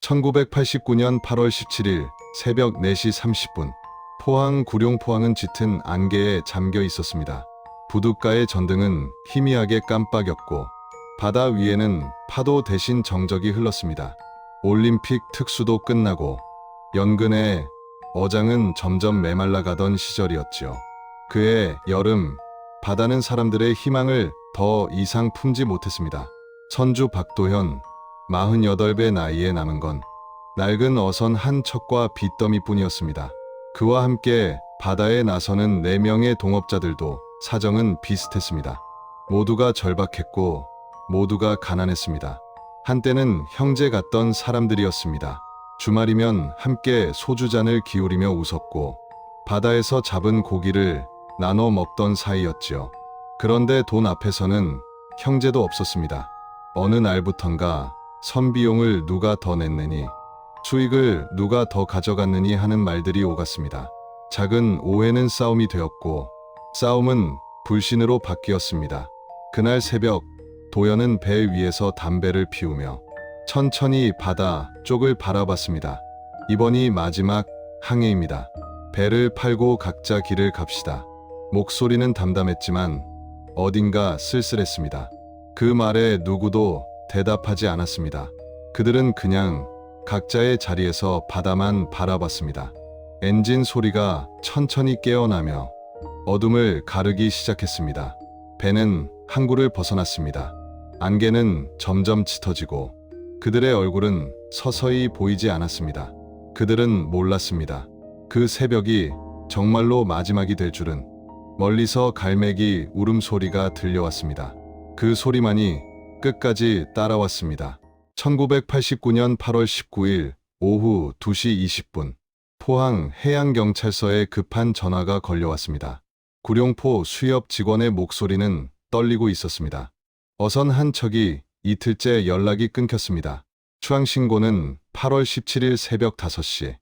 1989년 8월 17일 새벽 4시 30분, 포항 구룡포항은 짙은 안개에 잠겨 있었습니다. 부둣가의 전등은 희미하게 깜빡였고 바다 위에는 파도 대신 정적이 흘렀습니다. 올림픽 특수도 끝나고 연근의 어장은 점점 메말라가던 시절이었지요. 그해 여름, 바다는 사람들의 희망을 더 이상 품지 못했습니다. 선주 박도현, 48배 나이에 남은 건 낡은 어선 한 척과 빚더미뿐이었습니다. 그와 함께 바다에 나서는 4명의 동업자들도 사정은 비슷했습니다. 모두가 절박했고 모두가 가난했습니다. 한때는 형제 같던 사람들이었습니다. 주말이면 함께 소주잔을 기울이며 웃었고 바다에서 잡은 고기를 나눠 먹던 사이였지요. 그런데 돈 앞에서는 형제도 없었습니다. 어느 날부턴가 선비용을 누가 더 냈느니, 수익을 누가 더 가져갔느니 하는 말들이 오갔습니다. 작은 오해는 싸움이 되었고 싸움은 불신으로 바뀌었습니다. 그날 새벽, 도연은 배 위에서 담배를 피우며 천천히 바다 쪽을 바라봤습니다. 이번이 마지막 항해입니다. 배를 팔고 각자 길을 갑시다. 목소리는 담담했지만 어딘가 쓸쓸했습니다. 그 말에 누구도 대답하지 않았습니다. 그들은 그냥 각자의 자리에서 바다만 바라봤습니다. 엔진 소리가 천천히 깨어나며 어둠을 가르기 시작했습니다. 배는 항구를 벗어났습니다. 안개는 점점 짙어지고 그들의 얼굴은 서서히 보이지 않았습니다. 그들은 몰랐습니다. 그 새벽이 정말로 마지막이 될 줄은. 멀리서 갈매기 울음소리가 들려왔습니다. 그 소리만이 끝까지 따라왔습니다. 1989년 8월 19일 오후 2시 20분, 포항 해양경찰서에 급한 전화가 걸려왔습니다. 구룡포 수협 직원의 목소리는 떨리고 있었습니다. 어선 한 척이 이틀째 연락이 끊겼습니다. 추앙신고는 8월 17일 새벽 5시,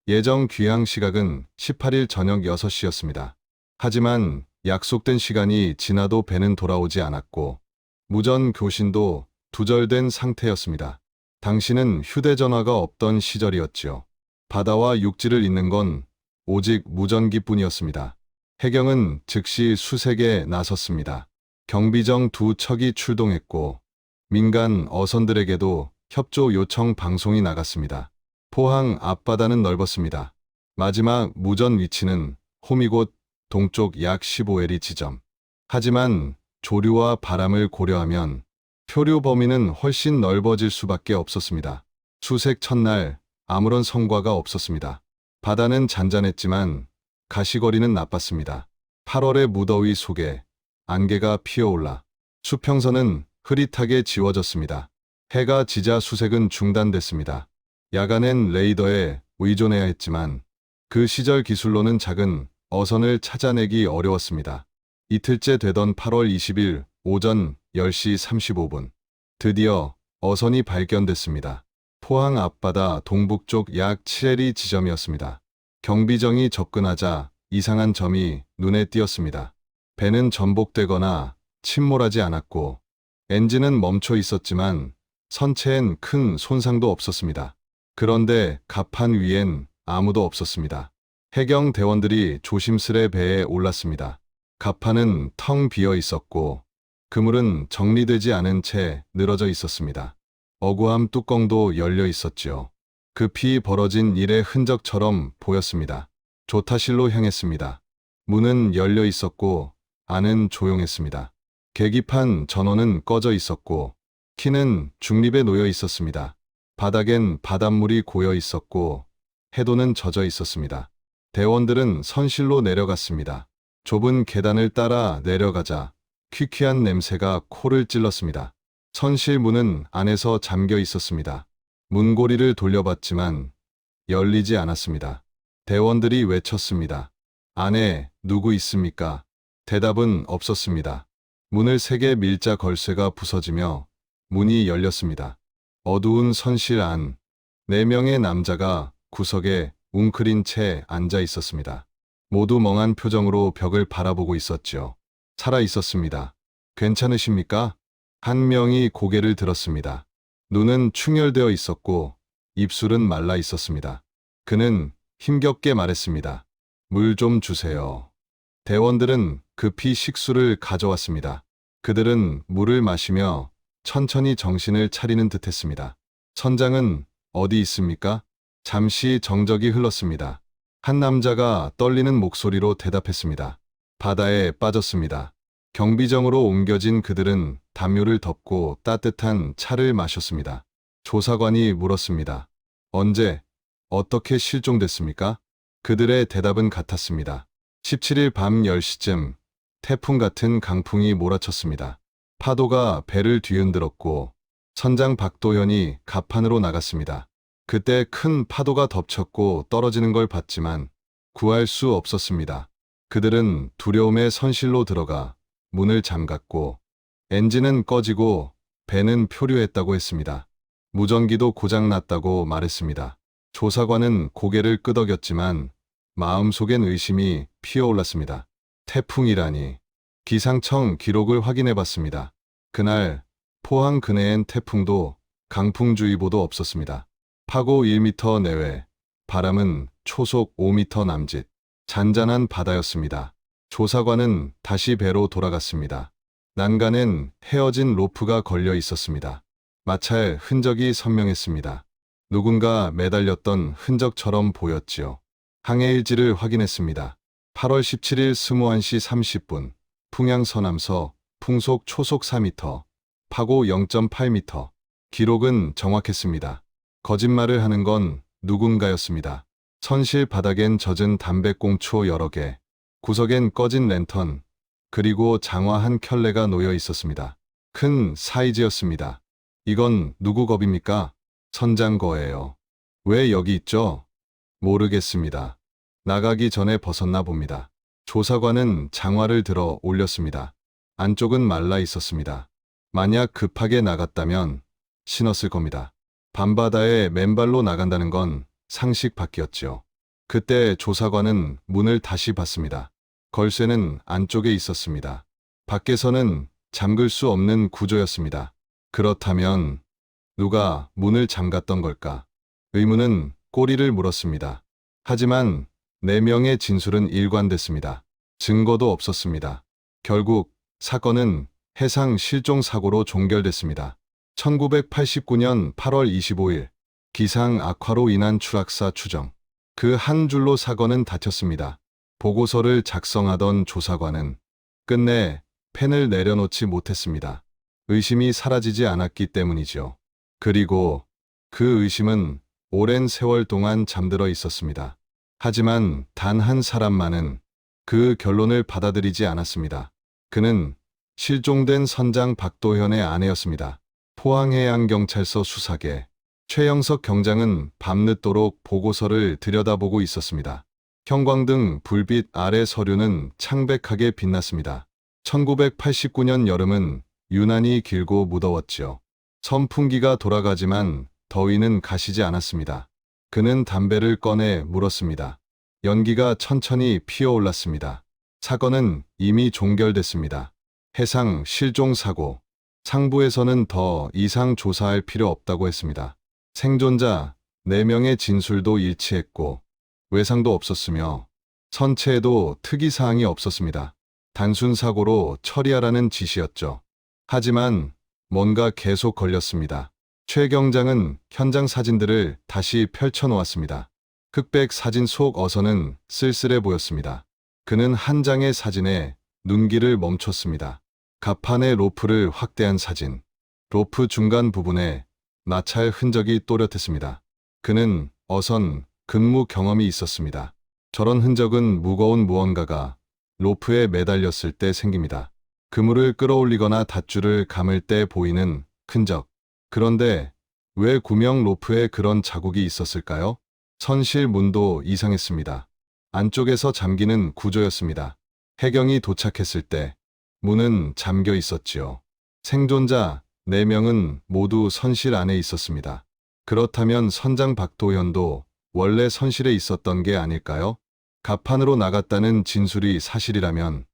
예정 귀향 시각은 18일 저녁 6시였습니다. 하지만 약속된 시간이 지나도 배는 돌아오지 않았고 무전 교신도 두절된 상태였습니다. 당시는 휴대전화가 없던 시절이었지요. 바다와 육지를 잇는 건 오직 무전기뿐이었습니다. 해경은 즉시 수색에 나섰습니다. 경비정 2척이 출동했고 민간 어선들에게도 협조 요청 방송이 나갔습니다. 포항 앞바다는 넓었습니다. 마지막 무전 위치는 호미곶 동쪽 약 15에리 지점. 하지만 조류와 바람을 고려하면 표류 범위는 훨씬 넓어질 수밖에 없었습니다. 수색 첫날 아무런 성과가 없었습니다. 바다는 잔잔했지만 가시거리는 나빴습니다. 8월의 무더위 속에 안개가 피어올라 수평선은 흐릿하게 지워졌습니다. 해가 지자 수색은 중단됐습니다. 야간엔 레이더에 의존해야 했지만 그 시절 기술로는 작은 어선을 찾아내기 어려웠습니다. 이틀째 되던 8월 20일 오전 10시 35분, 드디어 어선이 발견됐습니다. 포항 앞바다 동북쪽 약 7에리 지점이었습니다. 경비정이 접근하자 이상한 점이 눈에 띄었습니다. 배는 전복되거나 침몰하지 않았고 엔진은 멈춰 있었지만 선체엔 큰 손상도 없었습니다. 그런데 갑판 위엔 아무도 없었습니다. 해경 대원들이 조심스레 배에 올랐습니다. 갑판은 텅 비어 있었고 그물은 정리되지 않은 채 늘어져 있었습니다. 어구함 뚜껑도 열려 있었지요. 급히 벌어진 일의 흔적처럼 보였습니다. 조타실로 향했습니다. 문은 열려 있었고 안은 조용했습니다. 계기판 전원은 꺼져 있었고 키는 중립에 놓여 있었습니다. 바닥엔 바닷물이 고여 있었고 해도는 젖어 있었습니다. 대원들은 선실로 내려갔습니다. 좁은 계단을 따라 내려가자 퀴퀴한 냄새가 코를 찔렀습니다. 선실 문은 안에서 잠겨 있었습니다. 문고리를 돌려봤지만 열리지 않았습니다. 대원들이 외쳤습니다. 안에 누구 있습니까? 대답은 없었습니다. 문을 세게 밀자 걸쇠가 부서지며 문이 열렸습니다. 어두운 선실 안, 4명의 남자가 구석에 웅크린 채 앉아 있었습니다. 모두 멍한 표정으로 벽을 바라보고 있었죠. 살아 있었습니다. 괜찮으십니까? 한 명이 고개를 들었습니다. 눈은 충혈되어 있었고 입술은 말라 있었습니다. 그는 힘겹게 말했습니다. 물 좀 주세요. 대원들은 급히 식수를 가져왔습니다. 그들은 물을 마시며 천천히 정신을 차리는 듯했습니다. 선장은 어디 있습니까? 잠시 정적이 흘렀습니다. 한 남자가 떨리는 목소리로 대답했습니다. 바다에 빠졌습니다. 경비정으로 옮겨진 그들은 담요를 덮고 따뜻한 차를 마셨습니다. 조사관이 물었습니다. 언제, 어떻게 실종됐습니까? 그들의 대답은 같았습니다. 17일 밤 10시쯤 태풍 같은 강풍이 몰아쳤습니다. 파도가 배를 뒤흔들었고 선장 박도현이 갑판으로 나갔습니다. 그때 큰 파도가 덮쳤고 떨어지는 걸 봤지만 구할 수 없었습니다. 그들은 두려움에 선실로 들어가 문을 잠갔고 엔진은 꺼지고 배는 표류했다고 했습니다. 무전기도 고장났다고 말했습니다. 조사관은 고개를 끄덕였지만 마음속엔 의심이 피어올랐습니다. 태풍이라니. 기상청 기록을 확인해 봤습니다. 그날 포항 근해엔 태풍도 강풍주의보도 없었습니다. 파고 1m 내외, 바람은 초속 5m 남짓, 잔잔한 바다였습니다. 조사관은 다시 배로 돌아갔습니다. 난간엔 헤어진 로프가 걸려 있었습니다. 마찰 흔적이 선명했습니다. 누군가 매달렸던 흔적처럼 보였지요. 항해일지를 확인했습니다. 8월 17일 21시 30분, 풍양 서남서, 풍속 초속 4m, 파고 0.8m. 기록은 정확했습니다. 거짓말을 하는 건 누군가였습니다. 선실 바닥엔 젖은 담배꽁초 여러 개, 구석엔 꺼진 랜턴, 그리고 장화 한 켤레가 놓여 있었습니다. 큰 사이즈였습니다. 이건 누구 겁입니까? 선장 거예요. 왜 여기 있죠? 모르겠습니다. 나가기 전에 벗었나 봅니다. 조사관은 장화를 들어 올렸습니다. 안쪽은 말라 있었습니다. 만약 급하게 나갔다면 신었을 겁니다. 밤바다에 맨발로 나간다는 건 상식 밖이었지요. 그때 조사관은 문을 다시 봤습니다. 걸쇠는 안쪽에 있었습니다. 밖에서는 잠글 수 없는 구조였습니다. 그렇다면 누가 문을 잠갔던 걸까? 의문은 꼬리를 물었습니다. 하지만 4명의 진술은 일관됐습니다. 증거도 없었습니다. 결국 사건은 해상 실종 사고로 종결됐습니다. 1989년 8월 25일 기상 악화로 인한 추락사 추정. 그 한 줄로 사건은 닫혔습니다. 보고서를 작성하던 조사관은 끝내 펜을 내려놓지 못했습니다. 의심이 사라지지 않았기 때문이죠. 그리고 그 의심은 오랜 세월 동안 잠들어 있었습니다. 하지만 단 한 사람만은 그 결론을 받아들이지 않았습니다. 그는 실종된 선장 박도현의 아내였습니다. 포항해양경찰서 수사계 최영석 경장은 밤늦도록 보고서를 들여다보고 있었습니다. 형광등 불빛 아래 서류는 창백하게 빛났습니다. 1989년 여름은 유난히 길고 무더웠지요. 선풍기가 돌아가지만 더위는 가시지 않았습니다. 그는 담배를 꺼내 물었습니다. 연기가 천천히 피어올랐습니다. 사건은 이미 종결됐습니다. 해상 실종 사고. 상부에서는 더 이상 조사할 필요 없다고 했습니다. 생존자 4명의 진술도 일치했고 외상도 없었으며 선체에도 특이사항이 없었습니다. 단순 사고로 처리하라는 지시였죠. 하지만 뭔가 계속 걸렸습니다. 최 경장은 현장 사진들을 다시 펼쳐놓았습니다. 흑백 사진 속 어선은 쓸쓸해 보였습니다. 그는 한 장의 사진에 눈길을 멈췄습니다. 갑판의 로프를 확대한 사진. 로프 중간 부분에 마찰 흔적이 또렷했습니다. 그는 어선 근무 경험이 있었습니다. 저런 흔적은 무거운 무언가가 로프에 매달렸을 때 생깁니다. 그물을 끌어올리거나 닷줄을 감을 때 보이는 흔적. 그런데 왜 구명 로프에 그런 자국이 있었을까요? 선실 문도 이상했습니다. 안쪽에서 잠기는 구조였습니다. 해경이 도착했을 때 문은 잠겨 있었지요. 생존자 4명은 모두 선실 안에 있었습니다. 그렇다면 선장 박도현도 원래 선실에 있었던 게 아닐까요? 갑판으로 나갔다는 진술이 사실이라면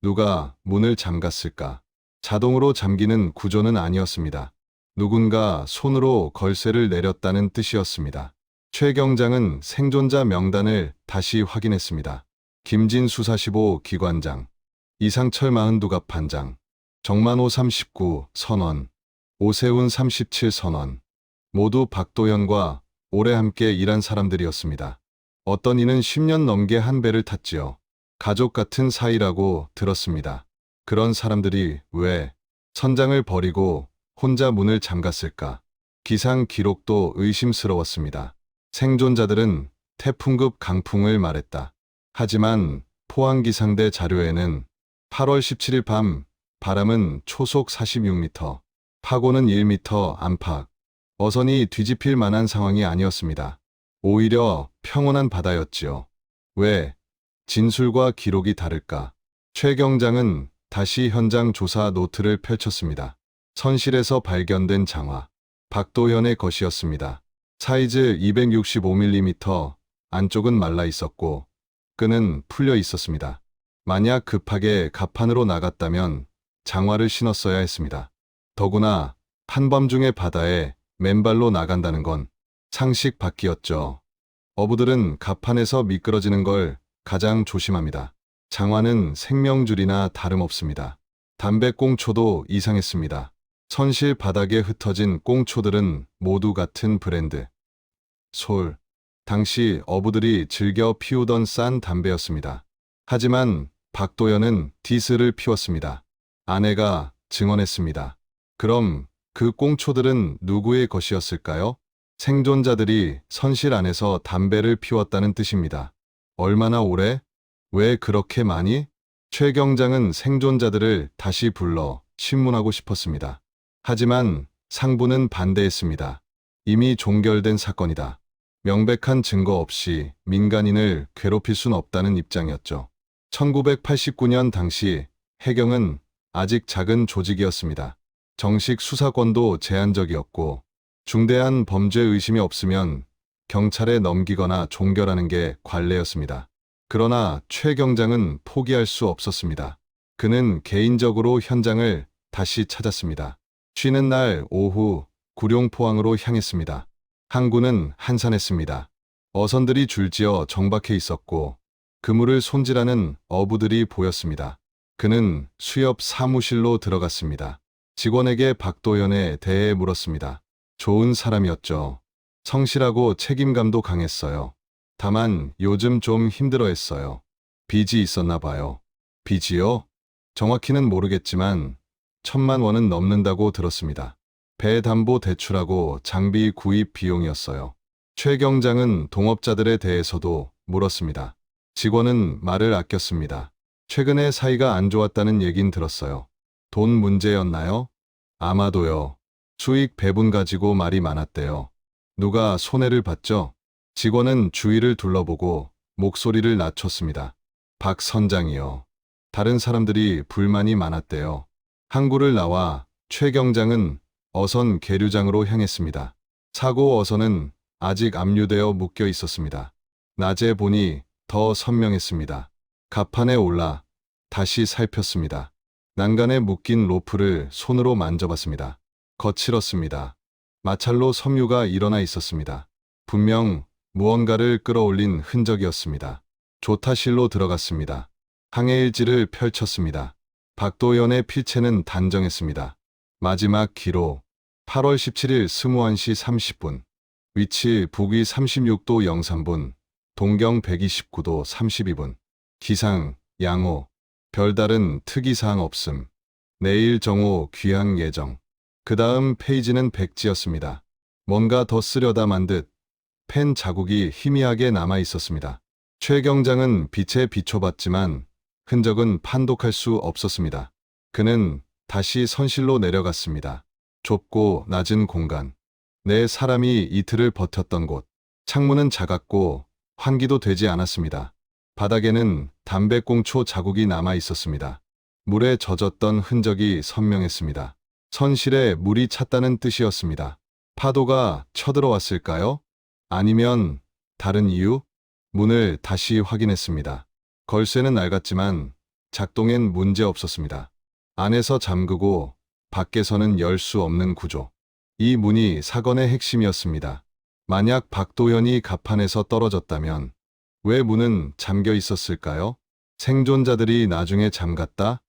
누가 문을 잠갔을까? 자동으로 잠기는 구조는 아니었습니다. 누군가 손으로 걸쇠를 내렸다는 뜻이었습니다. 최 경장은 생존자 명단을 다시 확인했습니다. 김진수 45 기관장, 이상철 42갑 반장, 정만호 39 선원, 오세훈 37 선원, 모두 박도현과 오래 함께 일한 사람들이었습니다. 어떤 이는 10년 넘게 한 배를 탔지요. 가족 같은 사이라고 들었습니다. 그런 사람들이 왜 선장을 버리고 혼자 문을 잠갔을까? 기상 기록도 의심스러웠습니다. 생존자들은 태풍급 강풍을 말했다. 하지만 포항기상대 자료에는 8월 17일 밤 바람은 초속 46m, 파고는 1m 안팎, 어선이 뒤집힐 만한 상황이 아니었습니다. 오히려 평온한 바다였지요. 왜 진술과 기록이 다를까? 최 경장은 다시 현장 조사 노트를 펼쳤습니다. 선실에서 발견된 장화, 박도현의 것이었습니다. 사이즈 265mm, 안쪽은 말라 있었고 끈은 풀려 있었습니다. 만약 급하게 갑판으로 나갔다면 장화를 신었어야 했습니다. 더구나 한밤중의 바다에 맨발로 나간다는 건 상식 밖이었죠. 어부들은 갑판에서 미끄러지는 걸 가장 조심합니다. 장화는 생명줄이나 다름없습니다. 담배꽁초도 이상했습니다. 선실 바닥에 흩어진 꽁초들은 모두 같은 브랜드. 솔. 당시 어부들이 즐겨 피우던 싼 담배였습니다. 하지만 박도연은 디스를 피웠습니다. 아내가 증언했습니다. 그럼 그 꽁초들은 누구의 것이었을까요? 생존자들이 선실 안에서 담배를 피웠다는 뜻입니다. 얼마나 오래? 왜 그렇게 많이? 최 경장은 생존자들을 다시 불러 신문하고 싶었습니다. 하지만 상부는 반대했습니다. 이미 종결된 사건이다. 명백한 증거 없이 민간인을 괴롭힐 순 없다는 입장이었죠. 1989년 당시 해경은 아직 작은 조직이었습니다. 정식 수사권도 제한적이었고 중대한 범죄 의심이 없으면 경찰에 넘기거나 종결하는 게 관례였습니다. 그러나 최 경장은 포기할 수 없었습니다. 그는 개인적으로 현장을 다시 찾았습니다. 쉬는 날 오후 구룡포항으로 향했습니다. 항구는 한산했습니다. 어선들이 줄지어 정박해 있었고 그물을 손질하는 어부들이 보였습니다. 그는 수협 사무실로 들어갔습니다. 직원에게 박도현에 대해 물었습니다. 좋은 사람이었죠. 성실하고 책임감도 강했어요. 다만 요즘 좀 힘들어했어요. 빚이 있었나 봐요. 빚이요? 정확히는 모르겠지만 1,000만 원은 넘는다고 들었습니다. 배 담보 대출하고 장비 구입 비용이었어요. 최 경장은 동업자들에 대해서도 물었습니다. 직원은 말을 아꼈습니다. 최근에 사이가 안 좋았다는 얘긴 들었어요. 돈 문제였나요? 아마도요. 수익 배분 가지고 말이 많았대요. 누가 손해를 봤죠? 직원은 주위를 둘러보고 목소리를 낮췄습니다. 박 선장이요. 다른 사람들이 불만이 많았대요. 항구를 나와 최 경장은 어선 계류장으로 향했습니다. 사고 어선은 아직 압류되어 묶여 있었습니다. 낮에 보니 더 선명했습니다. 갑판에 올라 다시 살폈습니다. 난간에 묶인 로프를 손으로 만져봤습니다. 거칠었습니다. 마찰로 섬유가 일어나 있었습니다. 분명 무언가를 끌어올린 흔적이었습니다. 조타실로 들어갔습니다. 항해일지를 펼쳤습니다. 박도연의 필체는 단정했습니다. 마지막 기록 8월 17일 21시 30분 위치 북위 36도 03분 동경 129도 32분 기상 양호 별다른 특이사항 없음 내일 정오 귀향 예정 그 다음 페이지는 백지였습니다. 뭔가 더 쓰려다 만 듯 펜 자국이 희미하게 남아 있었습니다. 최 경장은 빛에 비춰봤지만 흔적은 판독할 수 없었습니다. 그는 다시 선실로 내려갔습니다. 좁고 낮은 공간. 내 사람이 이틀을 버텼던 곳. 창문은 작았고 환기도 되지 않았습니다. 바닥에는 담배꽁초 자국이 남아 있었습니다. 물에 젖었던 흔적이 선명했습니다. 선실에 물이 찼다는 뜻이었습니다. 파도가 쳐들어왔을까요? 아니면 다른 이유? 문을 다시 확인했습니다. 걸쇠는 낡았지만 작동엔 문제 없었습니다. 안에서 잠그고 밖에서는 열 수 없는 구조. 이 문이 사건의 핵심이었습니다. 만약 박도현이 갑판에서 떨어졌다면 왜 문은 잠겨 있었을까요? 생존자들이 나중에 잠갔다?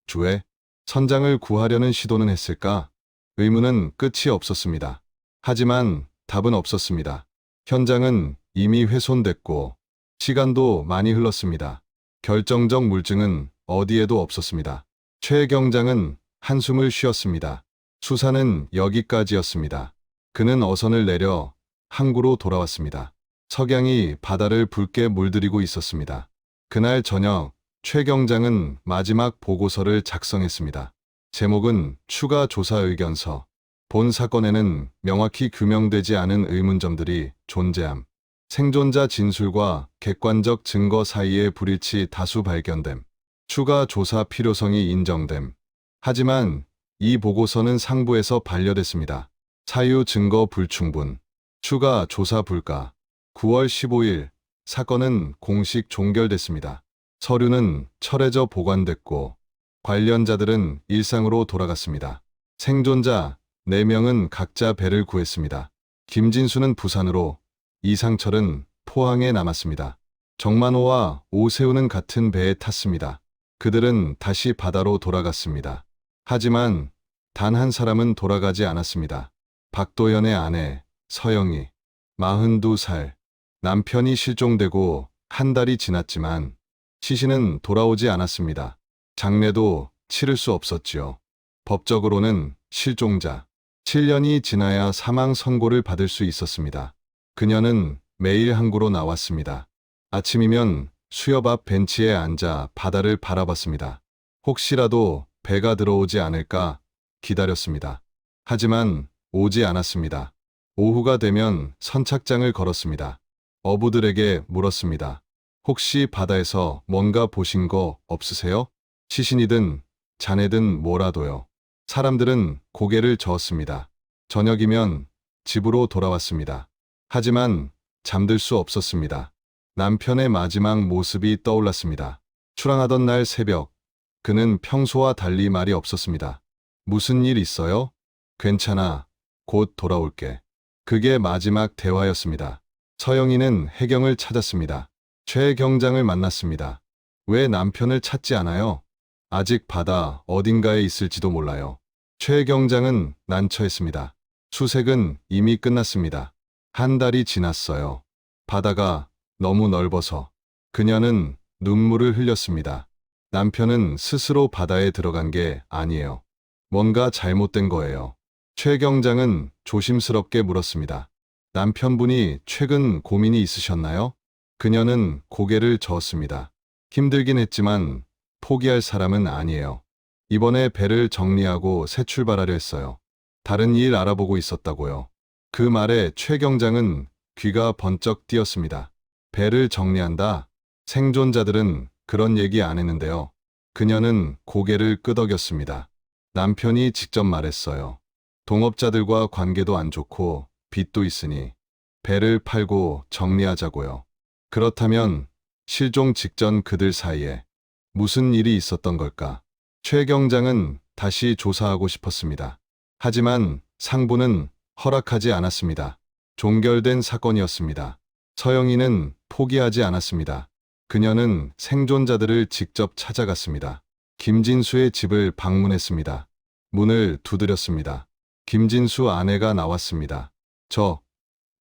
주에 선장을 구하려는 시도는 했을까? 의문은 끝이 없었습니다. 하지만 답은 없었습니다. 현장은 이미 훼손됐고 시간도 많이 흘렀습니다. 결정적 물증은 어디에도 없었습니다. 최 경장은 한숨을 쉬었습니다. 수사는 여기까지였습니다. 그는 어선을 내려 항구로 돌아왔습니다. 석양이 바다를 붉게 물들이고 있었습니다. 그날 저녁 최 경장은 마지막 보고서를 작성했습니다. 제목은 추가 조사 의견서. 본 사건에는 명확히 규명되지 않은 의문점들이 존재함. 생존자 진술과 객관적 증거 사이의 불일치 다수 발견됨. 추가 조사 필요성이 인정됨. 하지만 이 보고서는 상부에서 반려됐습니다. 사유 증거 불충분. 추가 조사 불가. 9월 15일 사건은 공식 종결됐습니다. 서류는 철회져 보관됐고 관련자들은 일상으로 돌아갔습니다. 생존자 4명은 각자 배를 구했습니다. 김진수는 부산으로, 이상철은 포항에 남았습니다. 정만호와 오세훈은 같은 배에 탔습니다. 그들은 다시 바다로 돌아갔습니다. 하지만 단 한 사람은 돌아가지 않았습니다. 박도현의 아내 서영이 42살. 남편이 실종되고 한 달이 지났지만 시신은 돌아오지 않았습니다. 장례도 치를 수 없었지요. 법적으로는 실종자 7년이 지나야 사망 선고를 받을 수 있었습니다. 그녀는 매일 항구로 나왔습니다. 아침이면 수협 앞 벤치에 앉아 바다를 바라봤습니다. 혹시라도 배가 들어오지 않을까 기다렸습니다. 하지만 오지 않았습니다. 오후가 되면 선착장을 걸었습니다. 어부들에게 물었습니다. 혹시 바다에서 뭔가 보신 거 없으세요? 시신이든 잔해든 뭐라도요. 사람들은 고개를 저었습니다. 저녁이면 집으로 돌아왔습니다. 하지만 잠들 수 없었습니다. 남편의 마지막 모습이 떠올랐습니다. 출항하던 날 새벽, 그는 평소와 달리 말이 없었습니다. 무슨 일 있어요? 괜찮아. 곧 돌아올게. 그게 마지막 대화였습니다. 서영이는 해경을 찾았습니다. 최 경장을 만났습니다. 왜 남편을 찾지 않아요? 아직 바다 어딘가에 있을지도 몰라요. 최 경장은 난처했습니다. 수색은 이미 끝났습니다. 한 달이 지났어요. 바다가 너무 넓어서. 그녀는 눈물을 흘렸습니다. 남편은 스스로 바다에 들어간 게 아니에요. 뭔가 잘못된 거예요. 최 경장은 조심스럽게 물었습니다. 남편분이 최근 고민이 있으셨나요? 그녀는 고개를 저었습니다. 힘들긴 했지만 포기할 사람은 아니에요. 이번에 배를 정리하고 새 출발하려 했어요. 다른 일 알아보고 있었다고요. 그 말에 최 경장은 귀가 번쩍 뛰었습니다. 배를 정리한다? 생존자들은 그런 얘기 안 했는데요. 그녀는 고개를 끄덕였습니다. 남편이 직접 말했어요. 동업자들과 관계도 안 좋고 빚도 있으니 배를 팔고 정리하자고요. 그렇다면 실종 직전 그들 사이에 무슨 일이 있었던 걸까? 최 경장은 다시 조사하고 싶었습니다. 하지만 상부는 허락하지 않았습니다. 종결된 사건이었습니다. 서영이는 포기하지 않았습니다. 그녀는 생존자들을 직접 찾아갔습니다. 김진수의 집을 방문했습니다. 문을 두드렸습니다. 김진수 아내가 나왔습니다. 저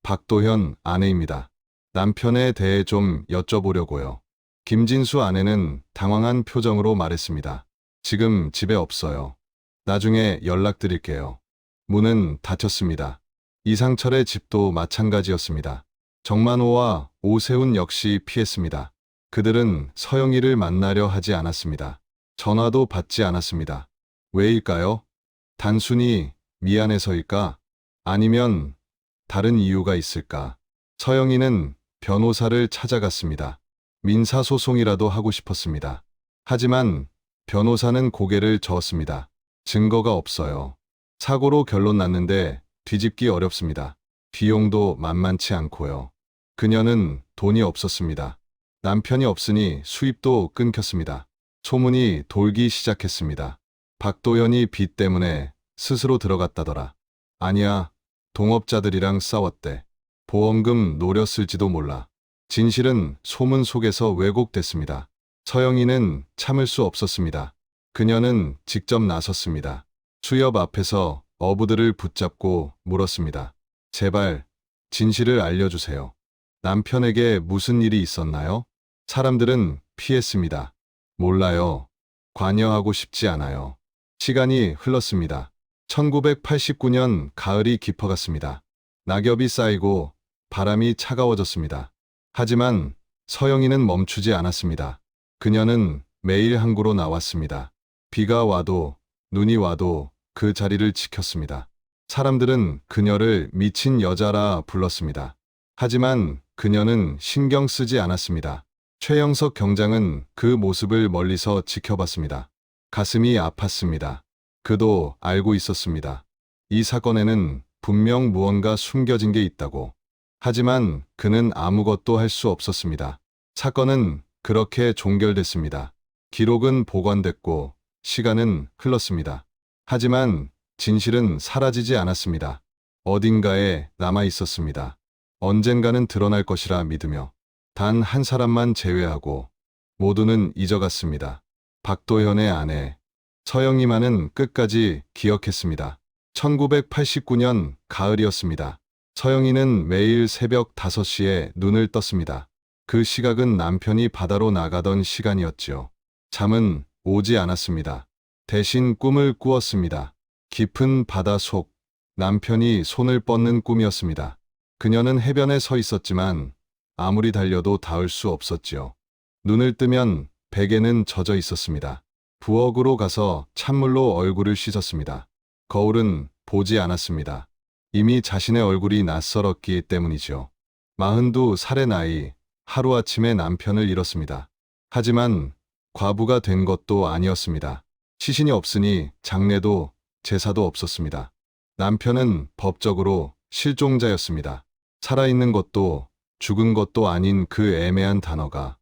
박도현 아내입니다. 남편에 대해 좀 여쭤보려고요. 김진수 아내는 당황한 표정으로 말했습니다. 지금 집에 없어요. 나중에 연락드릴게요. 문은 닫혔습니다. 이상철의 집도 마찬가지였습니다. 정만호와 오세훈 역시 피했습니다. 그들은 서영이를 만나려 하지 않았습니다. 전화도 받지 않았습니다. 왜일까요? 단순히 미안해서일까? 아니면 다른 이유가 있을까? 서영이는 변호사를 찾아갔습니다. 민사소송이라도 하고 싶었습니다. 하지만 변호사는 고개를 저었습니다. 증거가 없어요. 사고로 결론 났는데 뒤집기 어렵습니다. 비용도 만만치 않고요. 그녀는 돈이 없었습니다. 남편이 없으니 수입도 끊겼습니다. 소문이 돌기 시작했습니다. 박도현이 빚 때문에 스스로 들어갔다더라. 아니야, 동업자들이랑 싸웠대. 보험금 노렸을지도 몰라. 진실은 소문 속에서 왜곡됐습니다. 서영이는 참을 수 없었습니다. 그녀는 직접 나섰습니다. 수협 앞에서 어부들을 붙잡고 물었습니다. 제발 진실을 알려주세요. 남편에게 무슨 일이 있었나요? 사람들은 피했습니다. 몰라요. 관여하고 싶지 않아요. 시간이 흘렀습니다. 1989년 가을이 깊어갔습니다. 낙엽이 쌓이고 바람이 차가워졌습니다. 하지만 서영이는 멈추지 않았습니다. 그녀는 매일 항구로 나왔습니다. 비가 와도 눈이 와도 그 자리를 지켰습니다. 사람들은 그녀를 미친 여자라 불렀습니다. 하지만 그녀는 신경 쓰지 않았습니다. 최영석 경장은 그 모습을 멀리서 지켜봤습니다. 가슴이 아팠습니다. 그도 알고 있었습니다. 이 사건에는 분명 무언가 숨겨진 게 있다고. 하지만 그는 아무것도 할 수 없었습니다. 사건은 그렇게 종결됐습니다. 기록은 보관됐고 시간은 흘렀습니다. 하지만 진실은 사라지지 않았습니다. 어딘가에 남아 있었습니다. 언젠가는 드러날 것이라 믿으며 단 한 사람만 제외하고 모두는 잊어갔습니다. 박도현의 아내 서영이만은 끝까지 기억했습니다. 1989년 가을이었습니다. 서영이는 매일 새벽 5시에 눈을 떴습니다. 그 시각은 남편이 바다로 나가던 시간이었지요. 잠은 오지 않았습니다. 대신 꿈을 꾸었습니다. 깊은 바다 속 남편이 손을 뻗는 꿈이었습니다. 그녀는 해변에 서 있었지만 아무리 달려도 닿을 수 없었지요. 눈을 뜨면 베개는 젖어 있었습니다. 부엌으로 가서 찬물로 얼굴을 씻었습니다. 거울은 보지 않았습니다. 이미 자신의 얼굴이 낯설었기 때문이죠. 42살의 나이, 하루아침에 남편을 잃었습니다. 하지만 과부가 된 것도 아니었습니다. 시신이 없으니 장례도 제사도 없었습니다. 남편은 법적으로 실종자였습니다. 살아있는 것도 죽은 것도 아닌 그 애매한 단어가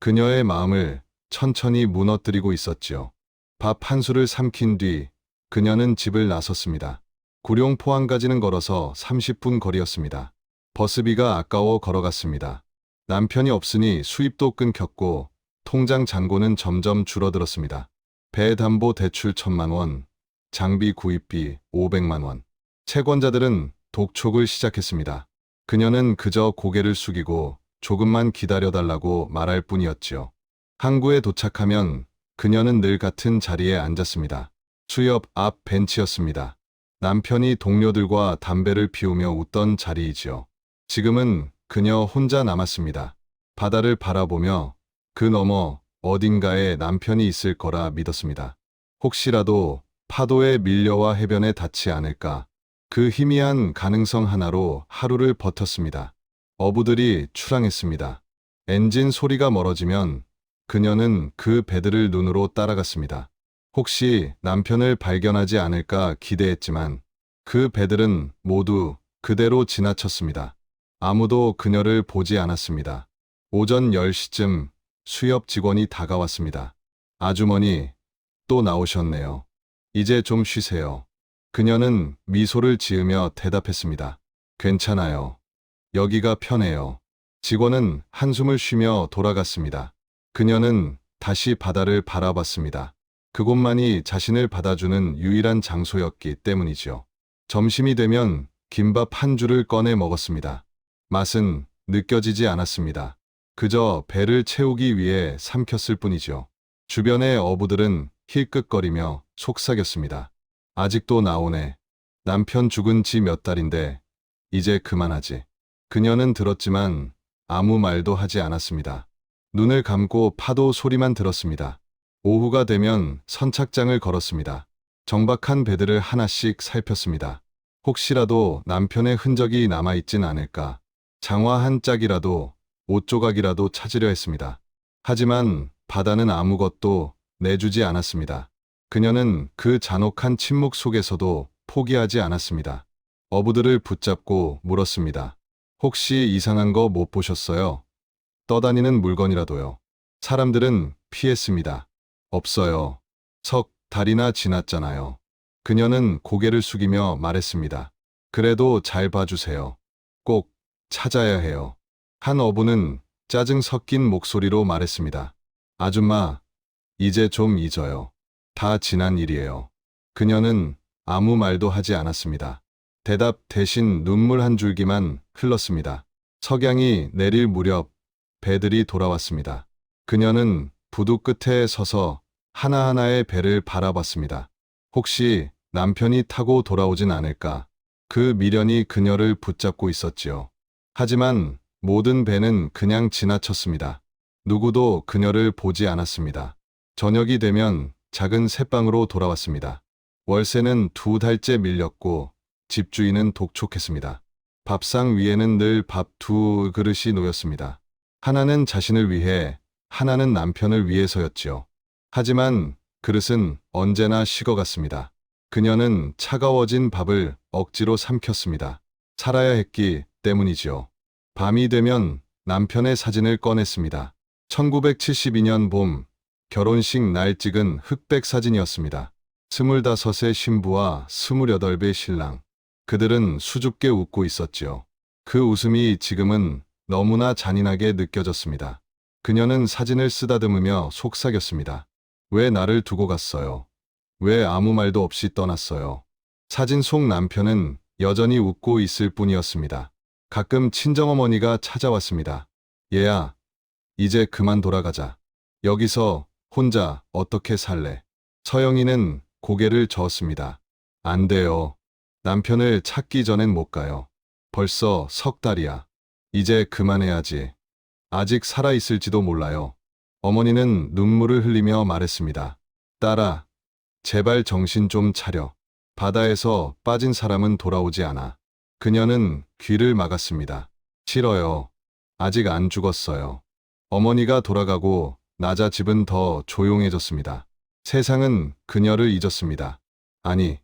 그녀의 마음을 천천히 무너뜨리고 있었지요. 밥 한 술을 삼킨 뒤 그녀는 집을 나섰습니다. 구룡포항까지는 걸어서 30분 거리였습니다. 버스비가 아까워 걸어갔습니다. 남편이 없으니 수입도 끊겼고 통장 잔고는 점점 줄어들었습니다. 배담보 대출 1,000만 원, 장비 구입비 500만 원. 채권자들은 독촉을 시작했습니다. 그녀는 그저 고개를 숙이고 조금만 기다려달라고 말할 뿐이었지요. 항구에 도착하면 그녀는 늘 같은 자리에 앉았습니다. 수협 앞 벤치였습니다. 남편이 동료들과 담배를 피우며 웃던 자리이지요. 지금은 그녀 혼자 남았습니다. 바다를 바라보며 그 너머 어딘가에 남편이 있을 거라 믿었습니다. 혹시라도 파도에 밀려와 해변에 닿지 않을까. 그 희미한 가능성 하나로 하루를 버텼습니다. 어부들이 출항했습니다. 엔진 소리가 멀어지면 그녀는 그 배들을 눈으로 따라갔습니다. 혹시 남편을 발견하지 않을까 기대했지만 그 배들은 모두 그대로 지나쳤습니다. 아무도 그녀를 보지 않았습니다. 오전 10시쯤 수협 직원이 다가왔습니다. 아주머니, 또 나오셨네요. 이제 좀 쉬세요. 그녀는 미소를 지으며 대답했습니다. 괜찮아요. 여기가 편해요. 직원은 한숨을 쉬며 돌아갔습니다. 그녀는 다시 바다를 바라봤습니다. 그곳만이 자신을 받아주는 유일한 장소였기 때문이죠. 점심이 되면 김밥 한 줄을 꺼내 먹었습니다. 맛은 느껴지지 않았습니다. 그저 배를 채우기 위해 삼켰을 뿐이죠. 주변의 어부들은 힐끗거리며 속삭였습니다. 아직도 나오네. 남편 죽은 지 몇 달인데 이제 그만하지. 그녀는 들었지만 아무 말도 하지 않았습니다. 눈을 감고 파도 소리만 들었습니다. 오후가 되면 선착장을 걸었습니다. 정박한 배들을 하나씩 살폈습니다. 혹시라도 남편의 흔적이 남아있진 않을까. 장화 한 짝이라도 옷 조각이라도 찾으려 했습니다. 하지만 바다는 아무것도 내주지 않았습니다. 그녀는 그 잔혹한 침묵 속에서도 포기하지 않았습니다. 어부들을 붙잡고 물었습니다. 혹시 이상한 거 못 보셨어요? 떠다니는 물건이라도요. 사람들은 피했습니다. 없어요. 석 달이나 지났잖아요. 그녀는 고개를 숙이며 말했습니다. 그래도 잘 봐주세요. 꼭 찾아야 해요. 한 어부는 짜증 섞인 목소리로 말했습니다. 아줌마, 이제 좀 잊어요. 다 지난 일이에요. 그녀는 아무 말도 하지 않았습니다. 대답 대신 눈물 한 줄기만 흘렀습니다. 석양이 내릴 무렵 배들이 돌아왔습니다. 그녀는 부두 끝에 서서 하나하나의 배를 바라봤습니다. 혹시 남편이 타고 돌아오진 않을까? 그 미련이 그녀를 붙잡고 있었지요. 하지만 모든 배는 그냥 지나쳤습니다. 누구도 그녀를 보지 않았습니다. 저녁이 되면 작은 새방으로 돌아왔습니다. 월세는 2달째 밀렸고 집주인은 독촉했습니다. 밥상 위에는 늘 밥 2그릇이 놓였습니다. 하나는 자신을 위해, 하나는 남편을 위해서였지요. 하지만 그릇은 언제나 식어갔습니다. 그녀는 차가워진 밥을 억지로 삼켰습니다. 살아야 했기 때문이지요. 밤이 되면 남편의 사진을 꺼냈습니다. 1972년 봄, 결혼식 날 찍은 흑백 사진이었습니다. 25의 신부와 28의 신랑. 그들은 수줍게 웃고 있었지요. 그 웃음이 지금은 너무나 잔인하게 느껴졌습니다. 그녀는 사진을 쓰다듬으며 속삭였습니다. 왜 나를 두고 갔어요? 왜 아무 말도 없이 떠났어요? 사진 속 남편은 여전히 웃고 있을 뿐이었습니다. 가끔 친정어머니가 찾아왔습니다. 얘야, 이제 그만 돌아가자. 여기서 혼자 어떻게 살래? 서영이는 고개를 저었습니다. 안 돼요. 남편을 찾기 전엔 못 가요. 벌써 3달이야. 이제 그만해야지. 아직 살아있을지도 몰라요. 어머니는 눈물을 흘리며 말했습니다. 딸아, 제발 정신 좀 차려. 바다에서 빠진 사람은 돌아오지 않아. 그녀는 귀를 막았습니다. 싫어요. 아직 안 죽었어요. 어머니가 돌아가고 나자 집은 더 조용해졌습니다. 세상은 그녀를 잊었습니다. 아니,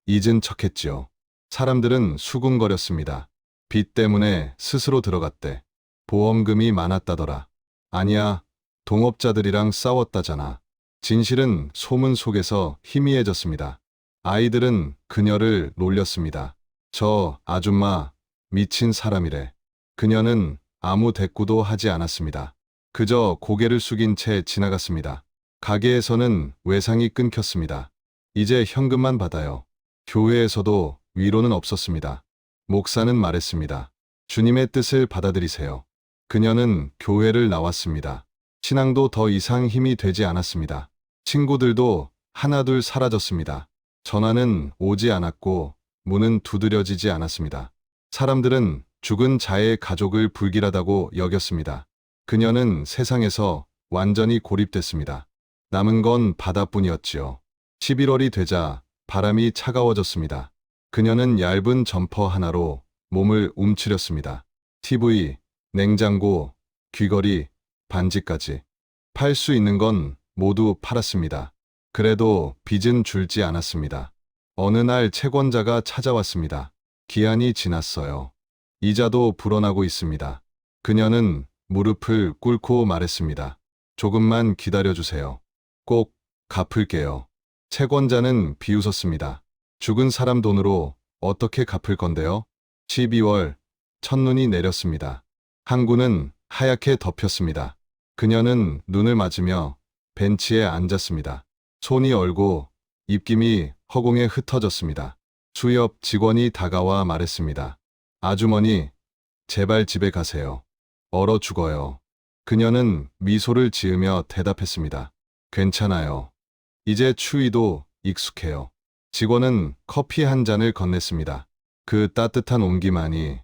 잊은 척했지요. 사람들은 수군거렸습니다. 빚 때문에 스스로 들어갔대. 보험금이 많았다더라. 아니야, 동업자들이랑 싸웠다잖아. 진실은 소문 속에서 희미해졌습니다. 아이들은 그녀를 놀렸습니다. 저 아줌마, 미친 사람이래. 그녀는 아무 대꾸도 하지 않았습니다. 그저 고개를 숙인 채 지나갔습니다. 가게에서는 외상이 끊겼습니다. 이제 현금만 받아요. 교회에서도 위로는 없었습니다. 목사는 말했습니다. 주님의 뜻을 받아들이세요. 그녀는 교회를 나왔습니다. 신앙도 더 이상 힘이 되지 않았습니다. 친구들도 하나둘 사라졌습니다. 전화는 오지 않았고 문은 두드려지지 않았습니다. 사람들은 죽은 자의 가족을 불길하다고 여겼습니다. 그녀는 세상에서 완전히 고립됐습니다. 남은 건 바다뿐이었지요. 11월이 되자 바람이 차가워졌습니다. 그녀는 얇은 점퍼 하나로 몸을 움츠렸습니다. TV, 냉장고, 귀걸이, 반지까지. 팔 수 있는 건 모두 팔았습니다. 그래도 빚은 줄지 않았습니다. 어느 날 채권자가 찾아왔습니다. 기한이 지났어요. 이자도 불어나고 있습니다. 그녀는 무릎을 꿇고 말했습니다. 조금만 기다려주세요. 꼭 갚을게요. 채권자는 비웃었습니다. 죽은 사람 돈으로 어떻게 갚을 건데요? 12월, 첫눈이 내렸습니다. 항구는 하얗게 덮였습니다. 그녀는 눈을 맞으며 벤치에 앉았습니다. 손이 얼고 입김이 허공에 흩어졌습니다. 수협 직원이 다가와 말했습니다. 아주머니, 제발 집에 가세요. 얼어 죽어요. 그녀는 미소를 지으며 대답했습니다. 괜찮아요. 이제 추위도 익숙해요. 직원은 커피 한 잔을 건넸습니다. 그 따뜻한 온기만이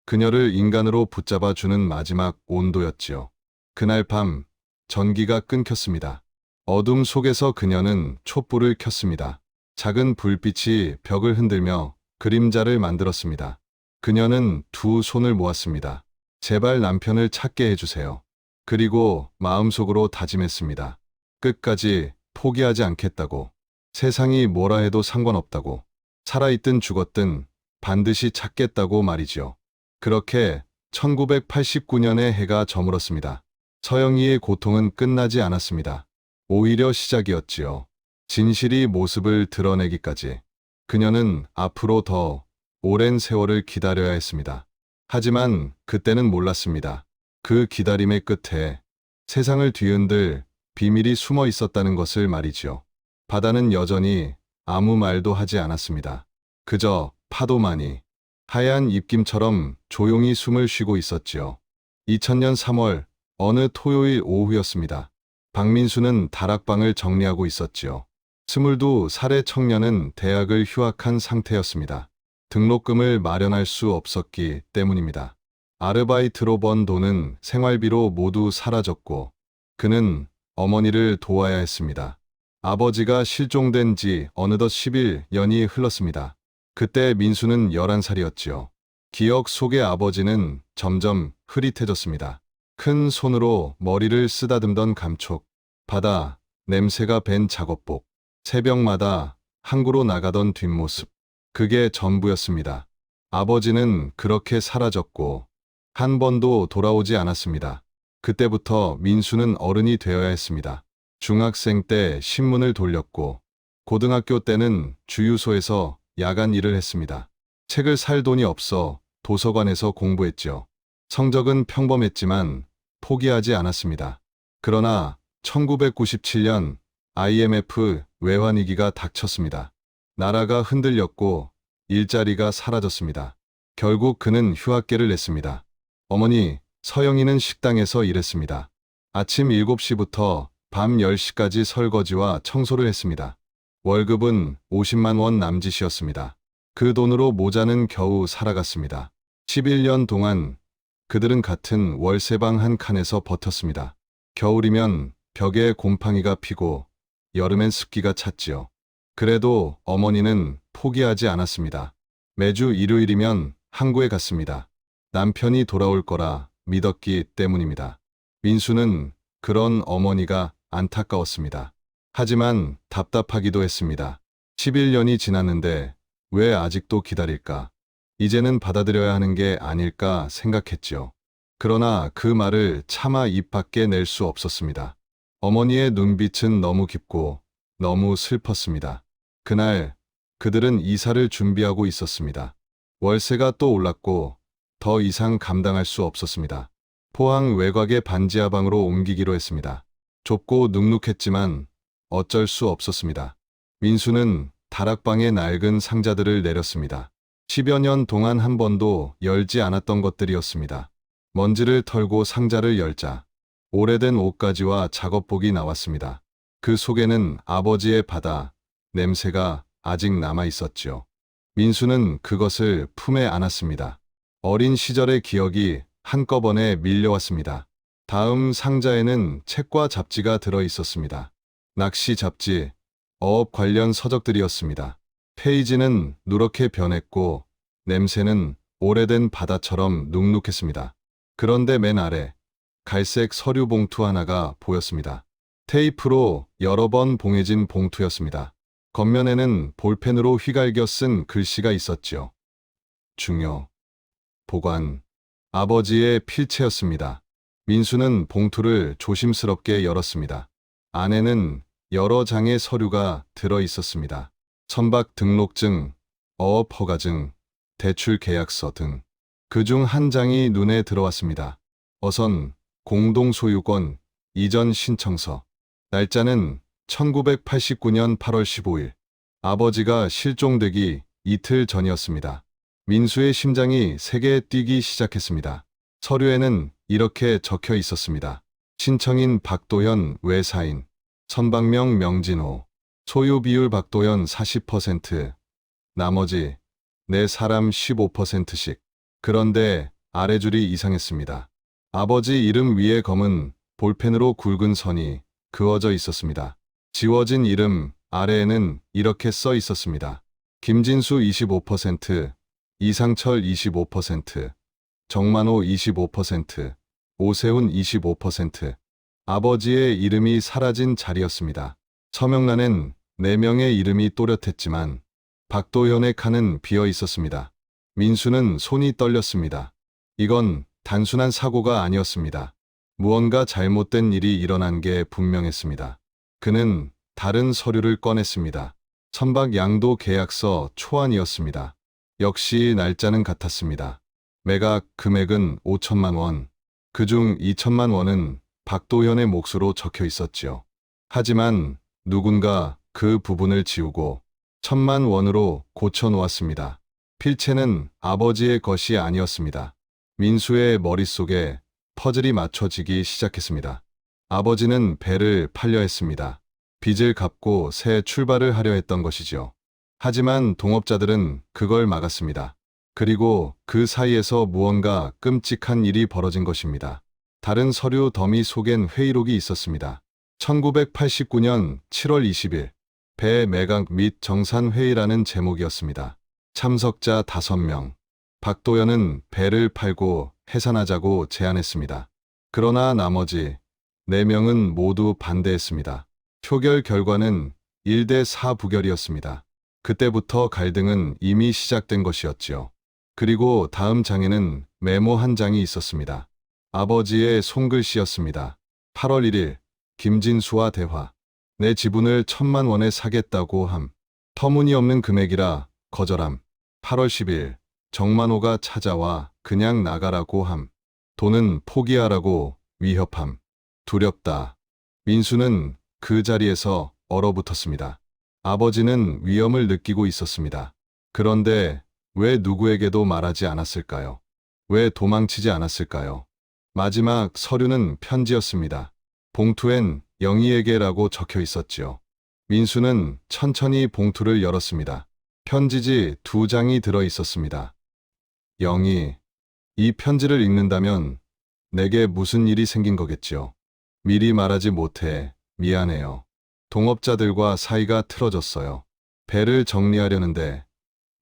그녀를 인간으로 붙잡아 주는 마지막 온도였지요. 그날 밤 전기가 끊겼습니다. 어둠 속에서 그녀는 촛불을 켰습니다. 작은 불빛이 벽을 흔들며 그림자를 만들었습니다. 그녀는 두 손을 모았습니다. 제발 남편을 찾게 해주세요. 그리고 마음속으로 다짐했습니다. 끝까지 포기하지 않겠다고. 세상이 뭐라 해도 상관없다고. 살아있든 죽었든 반드시 찾겠다고 말이지요. 그렇게 1989년의 해가 저물었습니다. 서영이의 고통은 끝나지 않았습니다. 오히려 시작이었지요. 진실이 모습을 드러내기까지. 그녀는 앞으로 더 오랜 세월을 기다려야 했습니다. 하지만 그때는 몰랐습니다. 그 기다림의 끝에 세상을 뒤흔들 비밀이 숨어 있었다는 것을 말이지요. 바다는 여전히 아무 말도 하지 않았습니다. 그저 파도만이 하얀 입김처럼 조용히 숨을 쉬고 있었지요. 2000년 3월 어느 토요일 오후였습니다. 박민수는 다락방을 정리하고 있었지요. 22살의 청년은 대학을 휴학한 상태였습니다. 등록금을 마련할 수 없었기 때문입니다. 아르바이트로 번 돈은 생활비로 모두 사라졌고 그는 어머니를 도와야 했습니다. 아버지가 실종된 지 어느덧 11년이 흘렀습니다. 그때 민수는 11살이었지요. 기억 속의 아버지는 점점 흐릿해졌습니다. 큰 손으로 머리를 쓰다듬던 감촉, 바다, 냄새가 밴 작업복, 새벽마다 항구로 나가던 뒷모습. 그게 전부였습니다. 아버지는 그렇게 사라졌고 한 번도 돌아오지 않았습니다. 그때부터 민수는 어른이 되어야 했습니다. 중학생 때 신문을 돌렸고 고등학교 때는 주유소에서 야간 일을 했습니다. 책을 살 돈이 없어 도서관에서 공부했죠. 성적은 평범했지만 포기하지 않았습니다. 그러나 1997년 IMF 외환위기가 닥쳤습니다. 나라가 흔들렸고 일자리가 사라졌습니다. 결국 그는 휴학계를 냈습니다. 어머니, 서영이는 식당에서 일했습니다. 아침 7시부터 밤 10시까지 설거지와 청소를 했습니다. 월급은 50만 원 남짓이었습니다. 그 돈으로 모자는 겨우 살아갔습니다. 11년 동안 그들은 같은 월세방 한 칸에서 버텼습니다. 겨울이면 벽에 곰팡이가 피고 여름엔 습기가 찼지요. 그래도 어머니는 포기하지 않았습니다. 매주 일요일이면 항구에 갔습니다. 남편이 돌아올 거라 믿었기 때문입니다. 민수는 그런 어머니가 안타까웠습니다. 하지만 답답하기도 했습니다. 11년이 지났는데 왜 아직도 기다릴까? 이제는 받아들여야 하는 게 아닐까 생각했지요. 그러나 그 말을 차마 입 밖에 낼 수 없었습니다. 어머니의 눈빛은 너무 깊고 너무 슬펐습니다. 그날 그들은 이사를 준비하고 있었습니다. 월세가 또 올랐고 더 이상 감당할 수 없었습니다. 포항 외곽의 반지하방으로 옮기기로 했습니다. 좁고 눅눅했지만 어쩔 수 없었습니다. 민수는 다락방에 낡은 상자들을 내렸습니다. 10여 년 동안 한 번도 열지 않았던 것들이었습니다. 먼지를 털고 상자를 열자 오래된 옷가지와 작업복이 나왔습니다. 그 속에는 아버지의 바다 냄새가 아직 남아 있었지요. 민수는 그것을 품에 안았습니다. 어린 시절의 기억이 한꺼번에 밀려왔습니다. 다음 상자에는 책과 잡지가 들어 있었습니다. 낚시 잡지, 어업 관련 서적들이었습니다. 페이지는 누렇게 변했고 냄새는 오래된 바다처럼 눅눅했습니다. 그런데 맨 아래 갈색 서류 봉투 하나가 보였습니다. 테이프로 여러 번 봉해진 봉투였습니다. 겉면에는 볼펜으로 휘갈겨 쓴 글씨가 있었지요. 중요, 보관, 아버지의 필체였습니다. 민수는 봉투를 조심스럽게 열었습니다. 안에는 여러 장의 서류가 들어 있었습니다. 선박 등록증, 어업 허가증, 대출 계약서 등. 그중 한 장이 눈에 들어왔습니다. 어선, 공동소유권, 이전 신청서. 날짜는 1989년 8월 15일. 아버지가 실종되기 이틀 전이었습니다. 민수의 심장이 세게 뛰기 시작했습니다. 서류에는 이렇게 적혀 있었습니다. 신청인 박도현 외사인, 선박명 명진호, 소유 비율 박도현 40%, 나머지 네 사람 15%씩. 그런데 아래줄이 이상했습니다. 아버지 이름 위에 검은 볼펜으로 굵은 선이 그어져 있었습니다. 지워진 이름 아래에는 이렇게 써 있었습니다. 김진수 25%, 이상철 25%, 정만호 25%, 오세훈 25%. 아버지의 이름이 사라진 자리였습니다. 서명란엔 4명의 이름이 또렷했지만 박도현의 칸은 비어 있었습니다. 민수는 손이 떨렸습니다. 이건 단순한 사고가 아니었습니다. 무언가 잘못된 일이 일어난 게 분명했습니다. 그는 다른 서류를 꺼냈습니다. 선박 양도 계약서 초안이었습니다. 역시 날짜는 같았습니다. 매각 금액은 5천만 원. 그중 2천만 원은 박도현의 몫으로 적혀 있었지요. 하지만 누군가 그 부분을 지우고 1천만 원으로 고쳐 놓았습니다. 필체는 아버지의 것이 아니었습니다. 민수의 머릿속에 퍼즐이 맞춰지기 시작했습니다. 아버지는 배를 팔려 했습니다. 빚을 갚고 새 출발을 하려 했던 것이죠. 하지만 동업자들은 그걸 막았습니다. 그리고 그 사이에서 무언가 끔찍한 일이 벌어진 것입니다. 다른 서류 더미 속엔 회의록이 있었습니다. 1989년 7월 20일 배 매각 및 정산회의라는 제목이었습니다. 참석자 5명. 박도연은 배를 팔고 해산하자고 제안했습니다. 그러나 나머지 4명은 모두 반대했습니다. 표결 결과는 1대 4 부결이었습니다. 그때부터 갈등은 이미 시작된 것이었지요. 그리고 다음 장에는 메모 한 장이 있었습니다. 아버지의 손글씨였습니다. 8월 1일 김진수와 대화. 내 지분을 1천만 원에 사겠다고 함. 터무니없는 금액이라 거절함. 8월 10일 정만호가 찾아와 그냥 나가라고 함. 돈은 포기하라고 위협함. 두렵다. 민수는 그 자리에서 얼어붙었습니다. 아버지는 위험을 느끼고 있었습니다. 그런데 왜 누구에게도 말하지 않았을까요? 왜 도망치지 않았을까요? 마지막 서류는 편지였습니다. 봉투엔 영희에게라고 적혀 있었지요. 민수는 천천히 봉투를 열었습니다. 편지지 2장이 들어 있었습니다. 영희, 이 편지를 읽는다면 내게 무슨 일이 생긴 거겠지요. 미리 말하지 못해 미안해요. 동업자들과 사이가 틀어졌어요. 배를 정리하려는데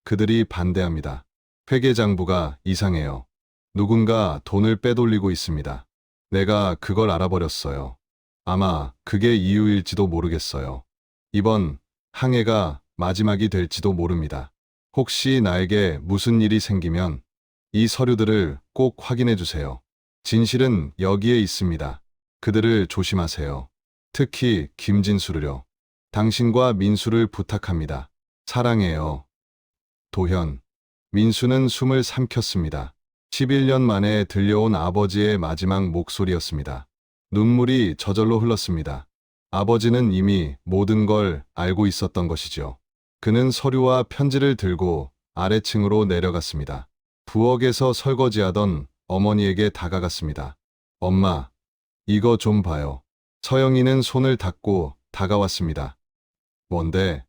그들이 반대합니다. 회계장부가 이상해요. 누군가 돈을 빼돌리고 있습니다. 내가 그걸 알아버렸어요. 아마 그게 이유일지도 모르겠어요. 이번 항해가 마지막이 될지도 모릅니다. 혹시 나에게 무슨 일이 생기면 이 서류들을 꼭 확인해 주세요. 진실은 여기에 있습니다. 그들을 조심하세요. 특히 김진수를요. 당신과 민수를 부탁합니다. 사랑해요. 도현. 민수는 숨을 삼켰습니다. 11년 만에 들려온 아버지의 마지막 목소리였습니다. 눈물이 저절로 흘렀습니다. 아버지는 이미 모든 걸 알고 있었던 것이죠. 그는 서류와 편지를 들고 아래층으로 내려갔습니다. 부엌에서 설거지하던 어머니에게 다가갔습니다. 엄마, 이거 좀 봐요. 서영이는 손을 닫고 다가왔습니다. 뭔데?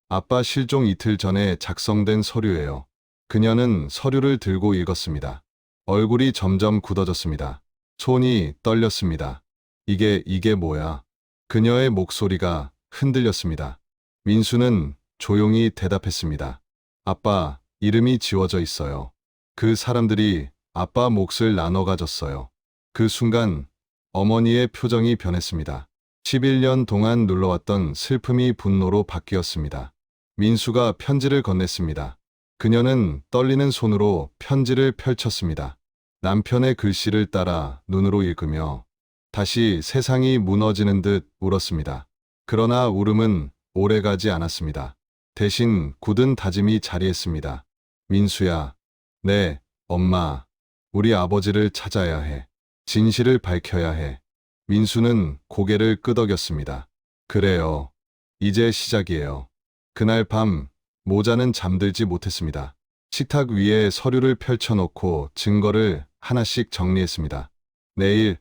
아빠 실종 이틀 전에 작성된 서류예요. 그녀는 서류를 들고 읽었습니다. 얼굴이 점점 굳어졌습니다. 손이 떨렸습니다. 이게 뭐야? 그녀의 목소리가 흔들렸습니다. 민수는 조용히 대답했습니다. 아빠, 이름이 지워져 있어요. 그 사람들이 아빠 몫을 나눠 가졌어요. 그 순간 어머니의 표정이 변했습니다. 11년 동안 눌러왔던 슬픔이 분노로 바뀌었습니다. 민수가 편지를 건넸습니다. 그녀는 떨리는 손으로 편지를 펼쳤습니다. 남편의 글씨를 따라 눈으로 읽으며 다시 세상이 무너지는 듯 울었습니다. 그러나 울음은 오래가지 않았습니다. 대신 굳은 다짐이 자리했습니다. 민수야, 네, 엄마, 우리 아버지를 찾아야 해. 진실을 밝혀야 해. 민수는 고개를 끄덕였습니다. 그래요. 이제 시작이에요. 그날 밤 모자는 잠들지 못했습니다. 식탁 위에 서류를 펼쳐놓고 증거를 하나씩 정리했습니다. 내일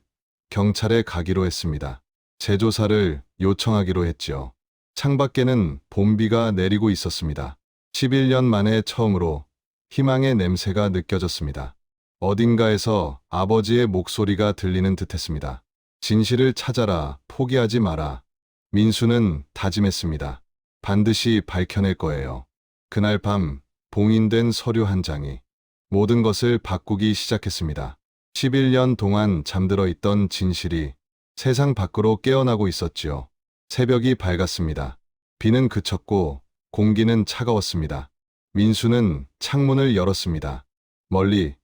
경찰에 가기로 했습니다. 재조사를 요청하기로 했지요. 창밖에는 봄비가 내리고 있었습니다. 11년 만에 처음으로 희망의 냄새가 느껴졌습니다. 어딘가에서 아버지의 목소리가 들리는 듯했습니다. 진실을 찾아라, 포기하지 마라. 민수는 다짐했습니다. 반드시 밝혀낼 거예요. 그날 밤 봉인된 서류 한 장이 모든 것을 바꾸기 시작했습니다. 11년 동안 잠들어 있던 진실이 세상 밖으로 깨어나고 있었지요. 새벽이 밝았습니다. 비는 그쳤고 공기는 차가웠습니다. 민수는 창문을 열었습니다. 멀리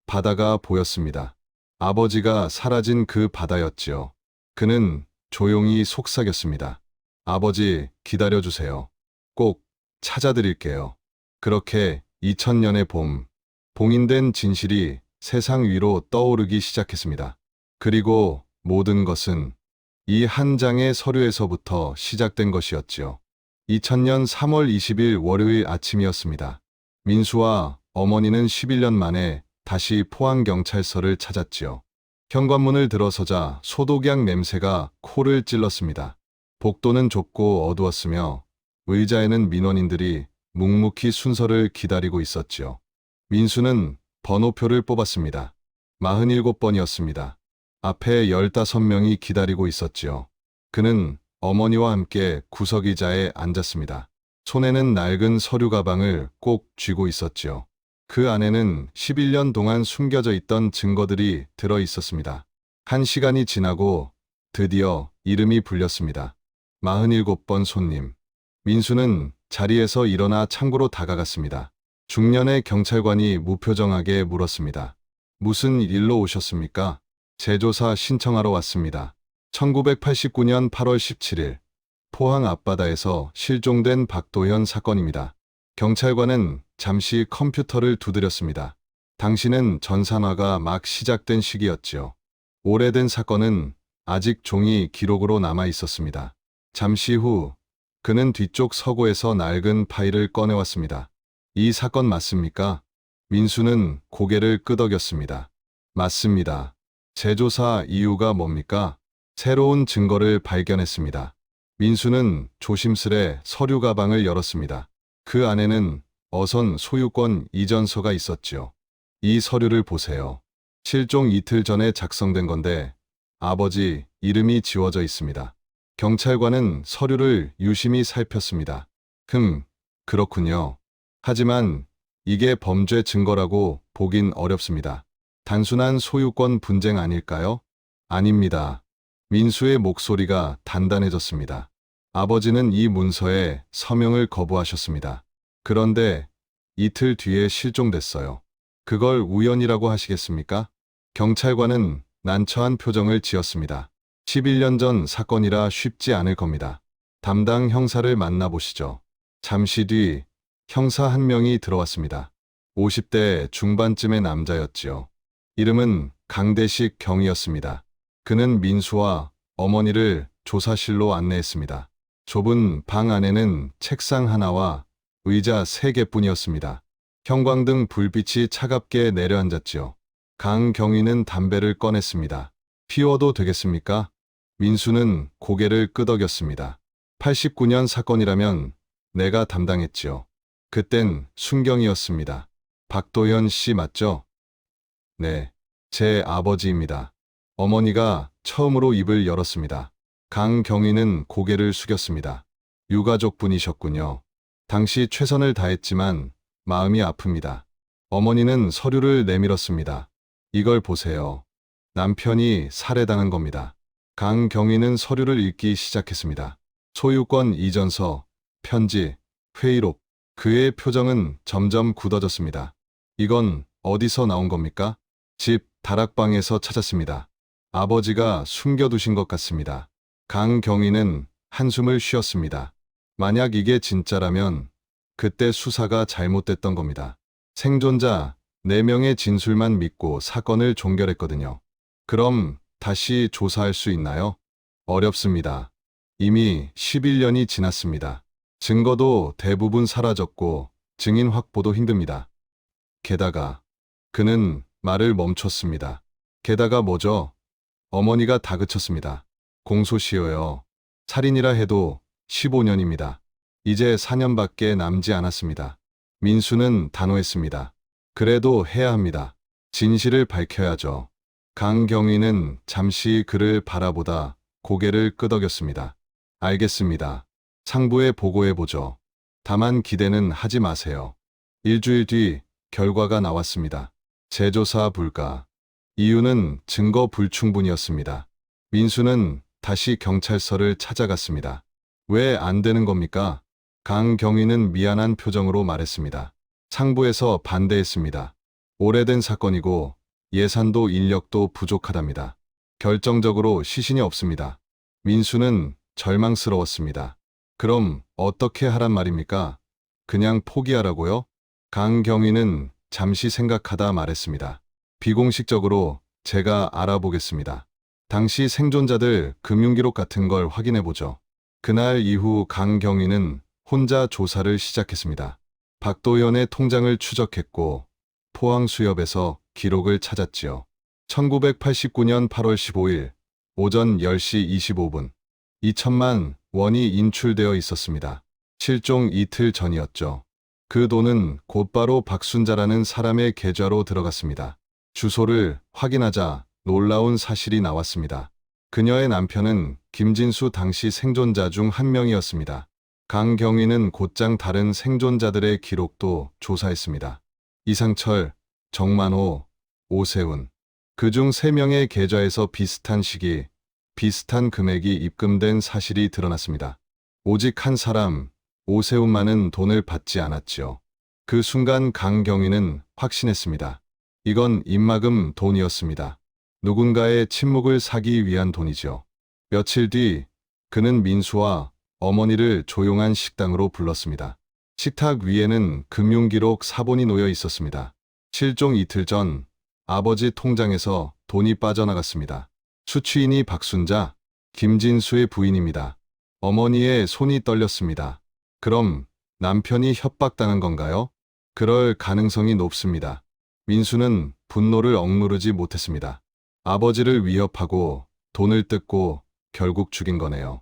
바다가 보였습니다. 아버지가 사라진 그 바다였지요. 그는 조용히 속삭였습니다. 아버지, 기다려주세요. 꼭 찾아드릴게요. 그렇게 2000년의 봄, 봉인된 진실이 세상 위로 떠오르기 시작했습니다. 그리고 모든 것은 이 한 장의 서류에서부터 시작된 것이었지요. 2000년 3월 20일 월요일 아침이었습니다. 민수와 어머니는 11년 만에 다시 포항경찰서를 찾았지요. 현관문을 들어서자 소독약 냄새가 코를 찔렀습니다. 복도는 좁고 어두웠으며 의자에는 민원인들이 묵묵히 순서를 기다리고 있었지요. 민수는 번호표를 뽑았습니다. 47번이었습니다. 앞에 15명이 기다리고 있었지요. 그는 어머니와 함께 구석의자에 앉았습니다. 손에는 낡은 서류 가방을 꼭 쥐고 있었지요. 그 안에는 11년 동안 숨겨져 있던 증거들이 들어 있었습니다. 1시간이 지나고 드디어 이름이 불렸습니다. 47번 손님. 민수는 자리에서 일어나 창구로 다가갔습니다. 중년의 경찰관이 무표정하게 물었습니다. 무슨 일로 오셨습니까? 재조사 신청하러 왔습니다. 1989년 8월 17일 포항 앞바다에서 실종된 박도현 사건입니다. 경찰관은 잠시 컴퓨터를 두드렸습니다. 당시는 전산화가 막 시작된 시기였지요. 오래된 사건은 아직 종이 기록으로 남아 있었습니다. 잠시 후 그는 뒤쪽 서고에서 낡은 파일을 꺼내왔습니다. 이 사건 맞습니까? 민수는 고개를 끄덕였습니다. 맞습니다. 재조사 이유가 뭡니까? 새로운 증거를 발견했습니다. 민수는 조심스레 서류 가방을 열었습니다. 그 안에는 어선 소유권 이전서가 있었지요. 이 서류를 보세요. 실종 이틀 전에 작성된 건데 아버지 이름이 지워져 있습니다. 경찰관은 서류를 유심히 살폈습니다. 그렇군요. 하지만 이게 범죄 증거라고 보긴 어렵습니다. 단순한 소유권 분쟁 아닐까요? 아닙니다. 민수의 목소리가 단단해졌습니다. 아버지는 이 문서에 서명을 거부하셨습니다. 그런데 이틀 뒤에 실종됐어요. 그걸 우연이라고 하시겠습니까? 경찰관은 난처한 표정을 지었습니다. 11년 전 사건이라 쉽지 않을 겁니다. 담당 형사를 만나보시죠. 잠시 뒤 형사 한 명이 들어왔습니다. 50대 중반쯤의 남자였지요. 이름은 강대식 경이었습니다. 그는 민수와 어머니를 조사실로 안내했습니다. 좁은 방 안에는 책상 하나와 의자 3개뿐이었습니다. 형광등 불빛이 차갑게 내려앉았지요. 강 경위는 담배를 꺼냈습니다. 피워도 되겠습니까? 민수는 고개를 끄덕였습니다. 89년 사건이라면 내가 담당했지요. 그땐 순경이었습니다. 박도현 씨 맞죠? 네, 제 아버지입니다. 어머니가 처음으로 입을 열었습니다. 강경위는 고개를 숙였습니다. 유가족분이셨군요. 당시 최선을 다했지만 마음이 아픕니다. 어머니는 서류를 내밀었습니다. 이걸 보세요. 남편이 살해당한 겁니다. 강경위는 서류를 읽기 시작했습니다. 소유권 이전서, 편지, 회의록. 그의 표정은 점점 굳어졌습니다. 이건 어디서 나온 겁니까? 집 다락방에서 찾았습니다. 아버지가 숨겨두신 것 같습니다. 강경위는 한숨을 쉬었습니다. 만약 이게 진짜라면 그때 수사가 잘못됐던 겁니다. 생존자 4명의 진술만 믿고 사건을 종결했거든요. 그럼 다시 조사할 수 있나요? 어렵습니다. 이미 11년이 지났습니다. 증거도 대부분 사라졌고 증인 확보도 힘듭니다. 게다가 그는 말을 멈췄습니다. 게다가 뭐죠? 어머니가 다그쳤습니다. 공소시효요. 살인이라 해도 15년입니다. 이제 4년밖에 남지 않았습니다. 민수는 단호했습니다. 그래도 해야 합니다. 진실을 밝혀야죠. 강경위는 잠시 그를 바라보다 고개를 끄덕였습니다. 알겠습니다. 상부에 보고해보죠. 다만 기대는 하지 마세요. 일주일 뒤 결과가 나왔습니다. 재조사 불가. 이유는 증거 불충분이었습니다. 민수는 다시 경찰서를 찾아갔습니다. 왜 안 되는 겁니까? 강경위는 미안한 표정으로 말했습니다. 상부에서 반대했습니다. 오래된 사건이고 예산도 인력도 부족하답니다. 결정적으로 시신이 없습니다. 민수는 절망스러웠습니다. 그럼 어떻게 하란 말입니까? 그냥 포기하라고요? 강경위는 잠시 생각하다 말했습니다. 비공식적으로 제가 알아보겠습니다. 당시 생존자들 금융기록 같은 걸 확인해보죠. 그날 이후 강경위는 혼자 조사를 시작했습니다. 박도연의 통장을 추적했고 포항수협에서 기록을 찾았지요. 1989년 8월 15일 오전 10시 25분 2천만 원이 인출되어 있었습니다. 실종 이틀 전이었죠. 그 돈은 곧바로 박순자라는 사람의 계좌로 들어갔습니다. 주소를 확인하자 놀라운 사실이 나왔습니다. 그녀의 남편은 김진수 당시 생존자 중 한 명이었습니다. 강경위는 곧장 다른 생존자들의 기록도 조사했습니다. 이상철, 정만호, 오세훈. 그중 3명의 계좌에서 비슷한 시기, 비슷한 금액이 입금된 사실이 드러났습니다. 오직 한 사람, 오세훈만은 돈을 받지 않았지요. 그 순간 강경위는 확신했습니다. 이건 입막음 돈이었습니다. 누군가의 침묵을 사기 위한 돈이죠. 며칠 뒤 그는 민수와 어머니를 조용한 식당으로 불렀습니다. 식탁 위에는 금융기록 사본이 놓여 있었습니다. 실종 이틀 전 아버지 통장에서 돈이 빠져나갔습니다. 수취인이 박순자, 김진수의 부인입니다. 어머니의 손이 떨렸습니다. 그럼 남편이 협박당한 건가요? 그럴 가능성이 높습니다. 민수는 분노를 억누르지 못했습니다. 아버지를 위협하고 돈을 뜯고 결국 죽인 거네요.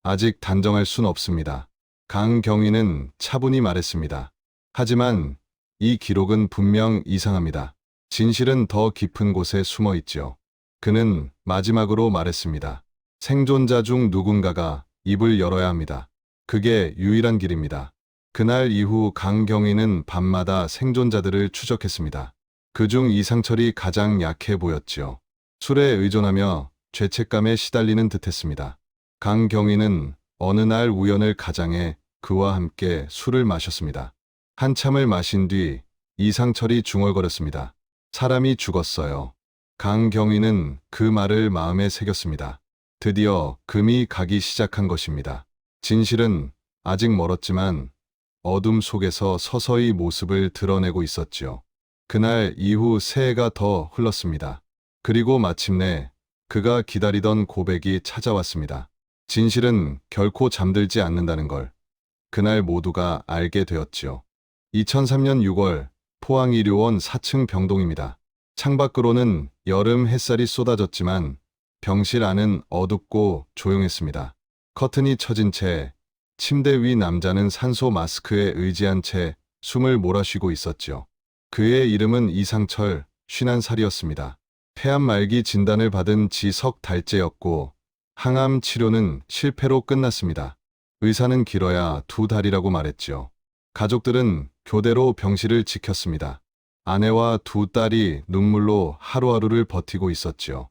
아직 단정할 순 없습니다. 강경위는 차분히 말했습니다. 하지만 이 기록은 분명 이상합니다. 진실은 더 깊은 곳에 숨어 있죠. 그는 마지막으로 말했습니다. 생존자 중 누군가가 입을 열어야 합니다. 그게 유일한 길입니다. 그날 이후 강경위는 밤마다 생존자들을 추적했습니다. 그중 이상철이 가장 약해 보였지요. 술에 의존하며 죄책감에 시달리는 듯했습니다. 강경위는 어느 날 우연을 가장해 그와 함께 술을 마셨습니다. 한참을 마신 뒤 이상철이 중얼거렸습니다. 사람이 죽었어요. 강경위는 그 말을 마음에 새겼습니다. 드디어 금이 가기 시작한 것입니다. 진실은 아직 멀었지만 어둠 속에서 서서히 모습을 드러내고 있었지요. 그날 이후 새해가 더 흘렀습니다. 그리고 마침내 그가 기다리던 고백이 찾아왔습니다. 진실은 결코 잠들지 않는다는 걸 그날 모두가 알게 되었지요. 2003년 6월 포항의료원 4층 병동입니다. 창밖으로는 여름 햇살이 쏟아졌지만 병실 안은 어둡고 조용했습니다. 커튼이 쳐진 채 침대 위 남자는 산소 마스크에 의지한 채 숨을 몰아쉬고 있었지요. 그의 이름은 이상철, 51살이었습니다. 폐암 말기 진단을 받은 지 석 달째였고 항암 치료는 실패로 끝났습니다. 의사는 길어야 2달이라고 말했지요. 가족들은 교대로 병실을 지켰습니다. 아내와 2딸이 눈물로 하루하루를 버티고 있었지요.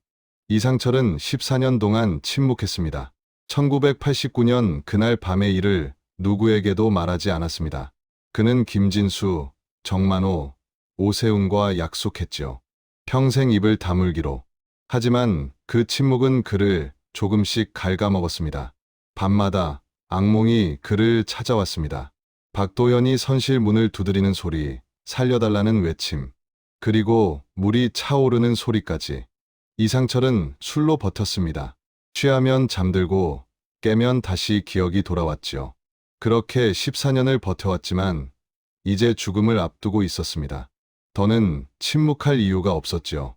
이상철은 14년 동안 침묵했습니다. 1989년 그날 밤의 일을 누구에게도 말하지 않았습니다. 그는 김진수, 정만호, 오세훈과 약속했지요. 평생 입을 다물기로. 하지만 그 침묵은 그를 조금씩 갉아먹었습니다. 밤마다 악몽이 그를 찾아왔습니다. 박도연이 선실 문을 두드리는 소리, 살려달라는 외침, 그리고 물이 차오르는 소리까지. 이상철은 술로 버텼습니다. 취하면 잠들고 깨면 다시 기억이 돌아왔지요. 그렇게 14년을 버텨왔지만 이제 죽음을 앞두고 있었습니다. 더는 침묵할 이유가 없었지요.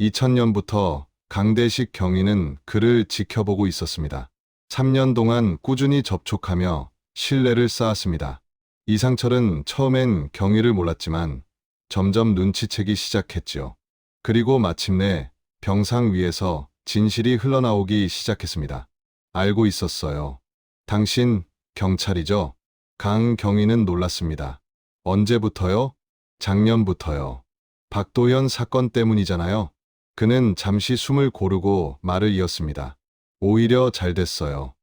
2000년부터 강대식 경위는 그를 지켜보고 있었습니다. 3년 동안 꾸준히 접촉하며 신뢰를 쌓았습니다. 이상철은 처음엔 경위를 몰랐지만 점점 눈치채기 시작했지요. 그리고 마침내 병상 위에서 진실이 흘러나오기 시작했습니다. 알고 있었어요. 당신 경찰이죠? 강경위는 놀랐습니다. 언제부터요? 작년부터요. 박도연 사건 때문이잖아요. 그는 잠시 숨을 고르고 말을 이었습니다. 오히려 잘 됐어요.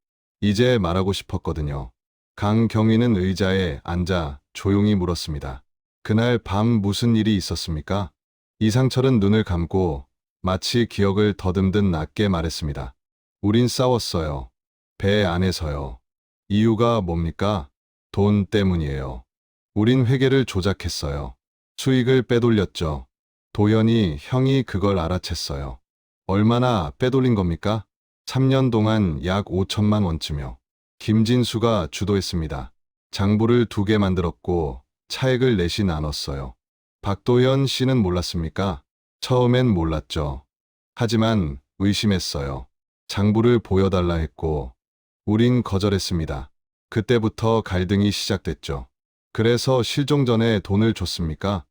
이제 말하고 싶었거든요. 강경위는 의자에 앉아 조용히 물었습니다. 그날 밤 무슨 일이 있었습니까? 이상철은 눈을 감고 마치 기억을 더듬듯 낮게 말했습니다. 우린 싸웠어요. 배 안에서요. 이유가 뭡니까? 돈 때문이에요. 우린 회계를 조작했어요. 수익을 빼돌렸죠. 도연이 형이 그걸 알아챘어요. 얼마나 빼돌린 겁니까? 3년 동안 약 5천만 원쯤요. 김진수가 주도했습니다. 장부를 2개 만들었고 차액을 넷이 나눴어요. 박도현 씨는 몰랐습니까? 처음엔 몰랐죠. 하지만 의심했어요. 장부를 보여달라 했고 우린 거절했습니다. 그때부터 갈등이 시작됐죠. 그래서 실종 전에 돈을 줬습니까?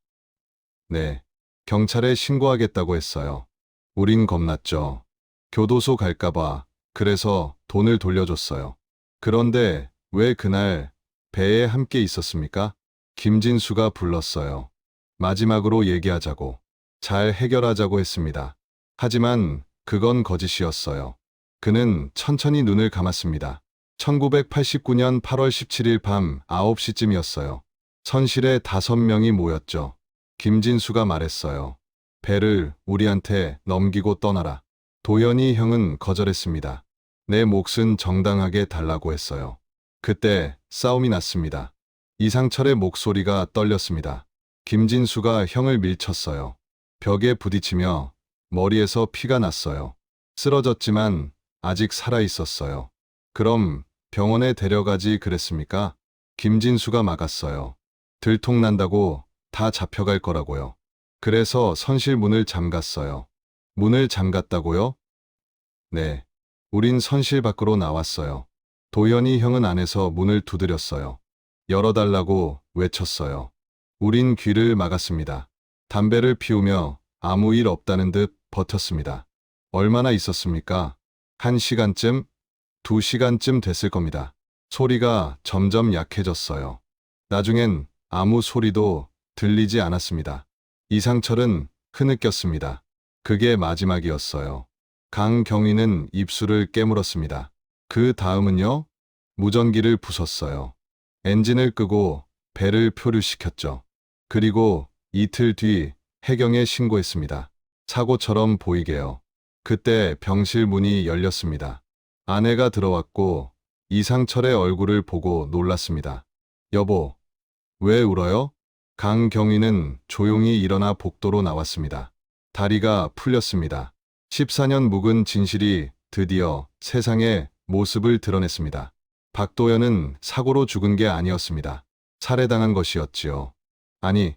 네. 경찰에 신고하겠다고 했어요. 우린 겁났죠. 교도소 갈까봐. 그래서 돈을 돌려줬어요. 그런데 왜 그날 배에 함께 있었습니까? 김진수가 불렀어요. 마지막으로 얘기하자고. 잘 해결하자고 했습니다. 하지만 그건 거짓이었어요. 그는 천천히 눈을 감았습니다. 1989년 8월 17일 밤 9시쯤이었어요. 선실에 5명이 모였죠. 김진수가 말했어요. 배를 우리한테 넘기고 떠나라. 도연이 형은 거절했습니다. 내 몫은 정당하게 달라고 했어요. 그때 싸움이 났습니다. 이상철의 목소리가 떨렸습니다. 김진수가 형을 밀쳤어요. 벽에 부딪히며 머리에서 피가 났어요. 쓰러졌지만 아직 살아 있었어요. 그럼 병원에 데려가지 그랬습니까? 김진수가 막았어요. 들통난다고 다 잡혀갈 거라고요. 그래서 선실 문을 잠갔어요. 문을 잠갔다고요? 네. 우린 선실 밖으로 나왔어요. 도연이 형은 안에서 문을 두드렸어요. 열어달라고 외쳤어요. 우린 귀를 막았습니다. 담배를 피우며 아무 일 없다는 듯 버텼습니다. 얼마나 있었습니까? 1시간쯤? 2시간쯤 됐을 겁니다. 소리가 점점 약해졌어요. 나중엔 아무 소리도 들리지 않았습니다. 이상철은 흐느꼈습니다. 그게 마지막이었어요. 강경위는 입술을 깨물었습니다. 그 다음은요? 무전기를 부쉈어요. 엔진을 끄고 배를 표류시켰죠. 그리고 이틀 뒤 해경에 신고했습니다. 사고처럼 보이게요. 그때 병실 문이 열렸습니다. 아내가 들어왔고 이상철의 얼굴을 보고 놀랐습니다. 여보, 왜 울어요? 강경위는 조용히 일어나 복도로 나왔습니다. 다리가 풀렸습니다. 14년 묵은 진실이 드디어 세상에 모습을 드러냈습니다. 박도연은 사고로 죽은 게 아니었습니다. 살해당한 것이었지요. 아니,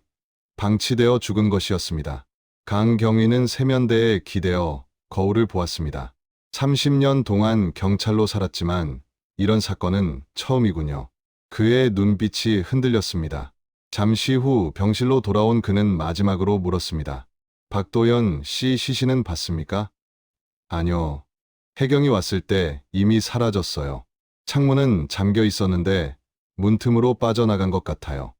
방치되어 죽은 것이었습니다. 강경위는 세면대에 기대어 거울을 보았습니다. 30년 동안 경찰로 살았지만 이런 사건은 처음이군요. 그의 눈빛이 흔들렸습니다. 잠시 후 병실로 돌아온 그는 마지막으로 물었습니다. 박도연 씨 시신은 봤습니까? 아니요. 해경이 왔을 때 이미 사라졌어요. 창문은 잠겨 있었는데 문틈으로 빠져나간 것 같아요.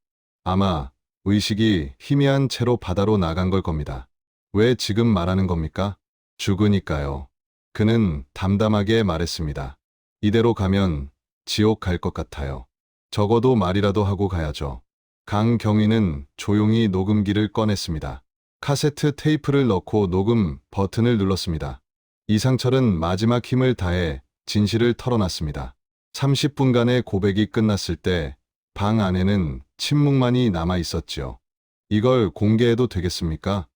아마 의식이 희미한 채로 바다로 나간 걸 겁니다. 왜 지금 말하는 겁니까? 죽으니까요. 그는 담담하게 말했습니다. 이대로 가면 지옥 갈 것 같아요. 적어도 말이라도 하고 가야죠. 강경위는 조용히 녹음기를 꺼냈습니다. 카세트 테이프를 넣고 녹음 버튼을 눌렀습니다. 이상철은 마지막 힘을 다해 진실을 털어놨습니다. 30분간의 고백이 끝났을 때 방 안에는 침묵만이 남아 있었지요. 이걸 공개해도 되겠습니까?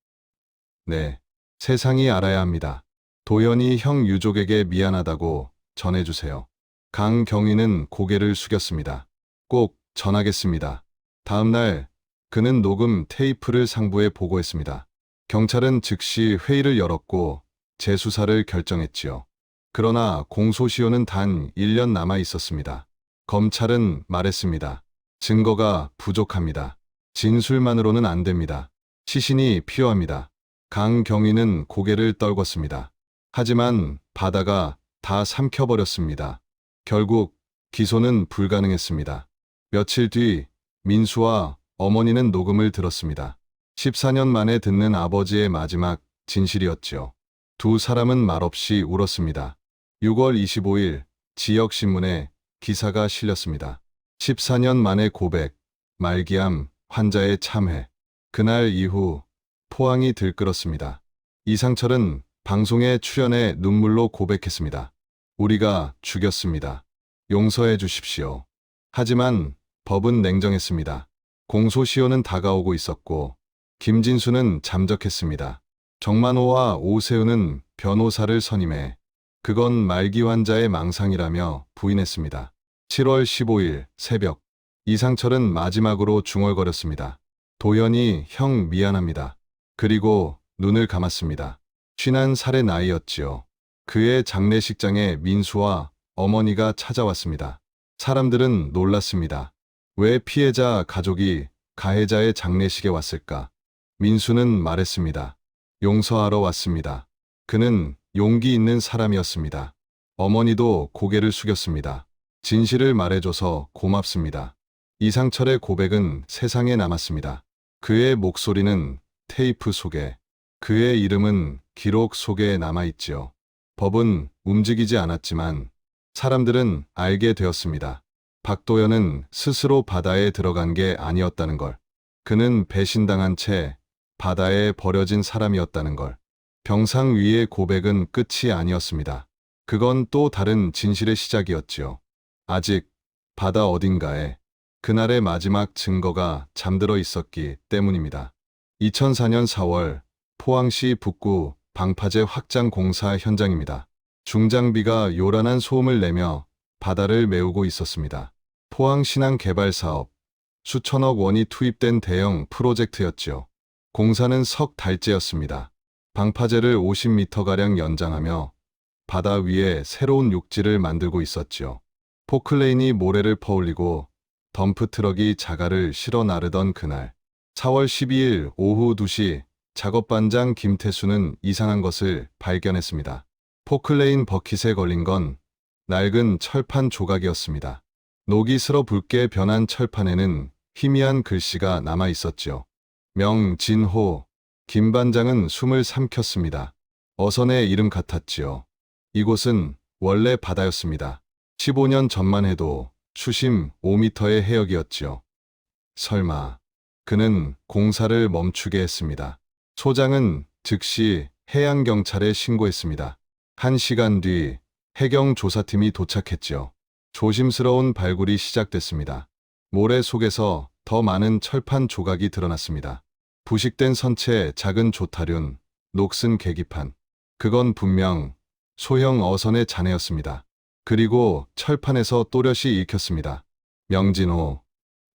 네. 세상이 알아야 합니다. 도연이 형 유족에게 미안하다고 전해주세요. 강경위는 고개를 숙였습니다. 꼭 전하겠습니다. 다음 날 그는 녹음 테이프를 상부에 보고했습니다. 경찰은 즉시 회의를 열었고 재수사를 결정했지요. 그러나 공소시효는 단 1년 남아 있었습니다. 검찰은 말했습니다. 증거가 부족합니다. 진술만으로는 안 됩니다. 시신이 필요합니다. 강경위는 고개를 떨궜습니다. 하지만 바다가 다 삼켜버렸습니다. 결국 기소는 불가능했습니다. 며칠 뒤 민수와 어머니는 녹음을 들었습니다. 14년 만에 듣는 아버지의 마지막 진실이었지요. 두 사람은 말없이 울었습니다. 6월 25일 지역신문에 기사가 실렸습니다. 14년 만의 고백, 말기암 환자의 참회. 그날 이후 포항이 들끓었습니다. 이상철은 방송에 출연해 눈물로 고백했습니다. 우리가 죽였습니다. 용서해 주십시오. 하지만 법은 냉정했습니다. 공소시효는 다가오고 있었고 김진수는 잠적했습니다. 정만호와 오세훈은 변호사를 선임해 그건 말기 환자의 망상이라며 부인했습니다. 7월 15일 새벽 이상철은 마지막으로 중얼거렸습니다. 도현이 형 미안합니다. 그리고 눈을 감았습니다. 51살의 나이였지요. 그의 장례식장에 민수와 어머니가 찾아왔습니다. 사람들은 놀랐습니다. 왜 피해자 가족이 가해자의 장례식에 왔을까? 민수는 말했습니다. 용서하러 왔습니다. 그는 용기 있는 사람이었습니다. 어머니도 고개를 숙였습니다. 진실을 말해줘서 고맙습니다. 이상철의 고백은 세상에 남았습니다. 그의 목소리는 테이프 속에, 그의 이름은 기록 속에 남아있지요. 법은 움직이지 않았지만 사람들은 알게 되었습니다. 박도연은 스스로 바다에 들어간 게 아니었다는 걸. 그는 배신당한 채 바다에 버려진 사람이었다는 걸. 병상 위의 고백은 끝이 아니었습니다. 그건 또 다른 진실의 시작이었지요. 아직 바다 어딘가에 그날의 마지막 증거가 잠들어 있었기 때문입니다. 2004년 4월 포항시 북구 방파제 확장 공사 현장입니다. 중장비가 요란한 소음을 내며 바다를 메우고 있었습니다. 포항 신항 개발 사업, 수천억 원이 투입된 대형 프로젝트였지요. 공사는 석 달째였습니다. 방파제를 50m가량 연장하며 바다 위에 새로운 육지를 만들고 있었지요. 포클레인이 모래를 퍼올리고 덤프트럭이 자갈을 실어 나르던 그날 4월 12일 오후 2시 작업반장 김태수는 이상한 것을 발견했습니다. 포클레인 버킷에 걸린 건 낡은 철판 조각이었습니다. 녹이 슬어 붉게 변한 철판에는 희미한 글씨가 남아 있었지요. 명진호. 김 반장은 숨을 삼켰습니다. 어선의 이름 같았지요. 이곳은 원래 바다였습니다. 15년 전만 해도 수심 5m의 해역이었지요. 설마 그는 공사를 멈추게 했습니다. 소장은 즉시 해양경찰에 신고했습니다. 1시간 뒤 해경 조사팀이 도착했지요. 조심스러운 발굴이 시작됐습니다. 모래 속에서 더 많은 철판 조각이 드러났습니다. 부식된 선체, 작은 조타륜, 녹슨 계기판. 그건 분명 소형 어선의 잔해였습니다. 그리고 철판에서 또렷이 읽혔습니다. 명진호.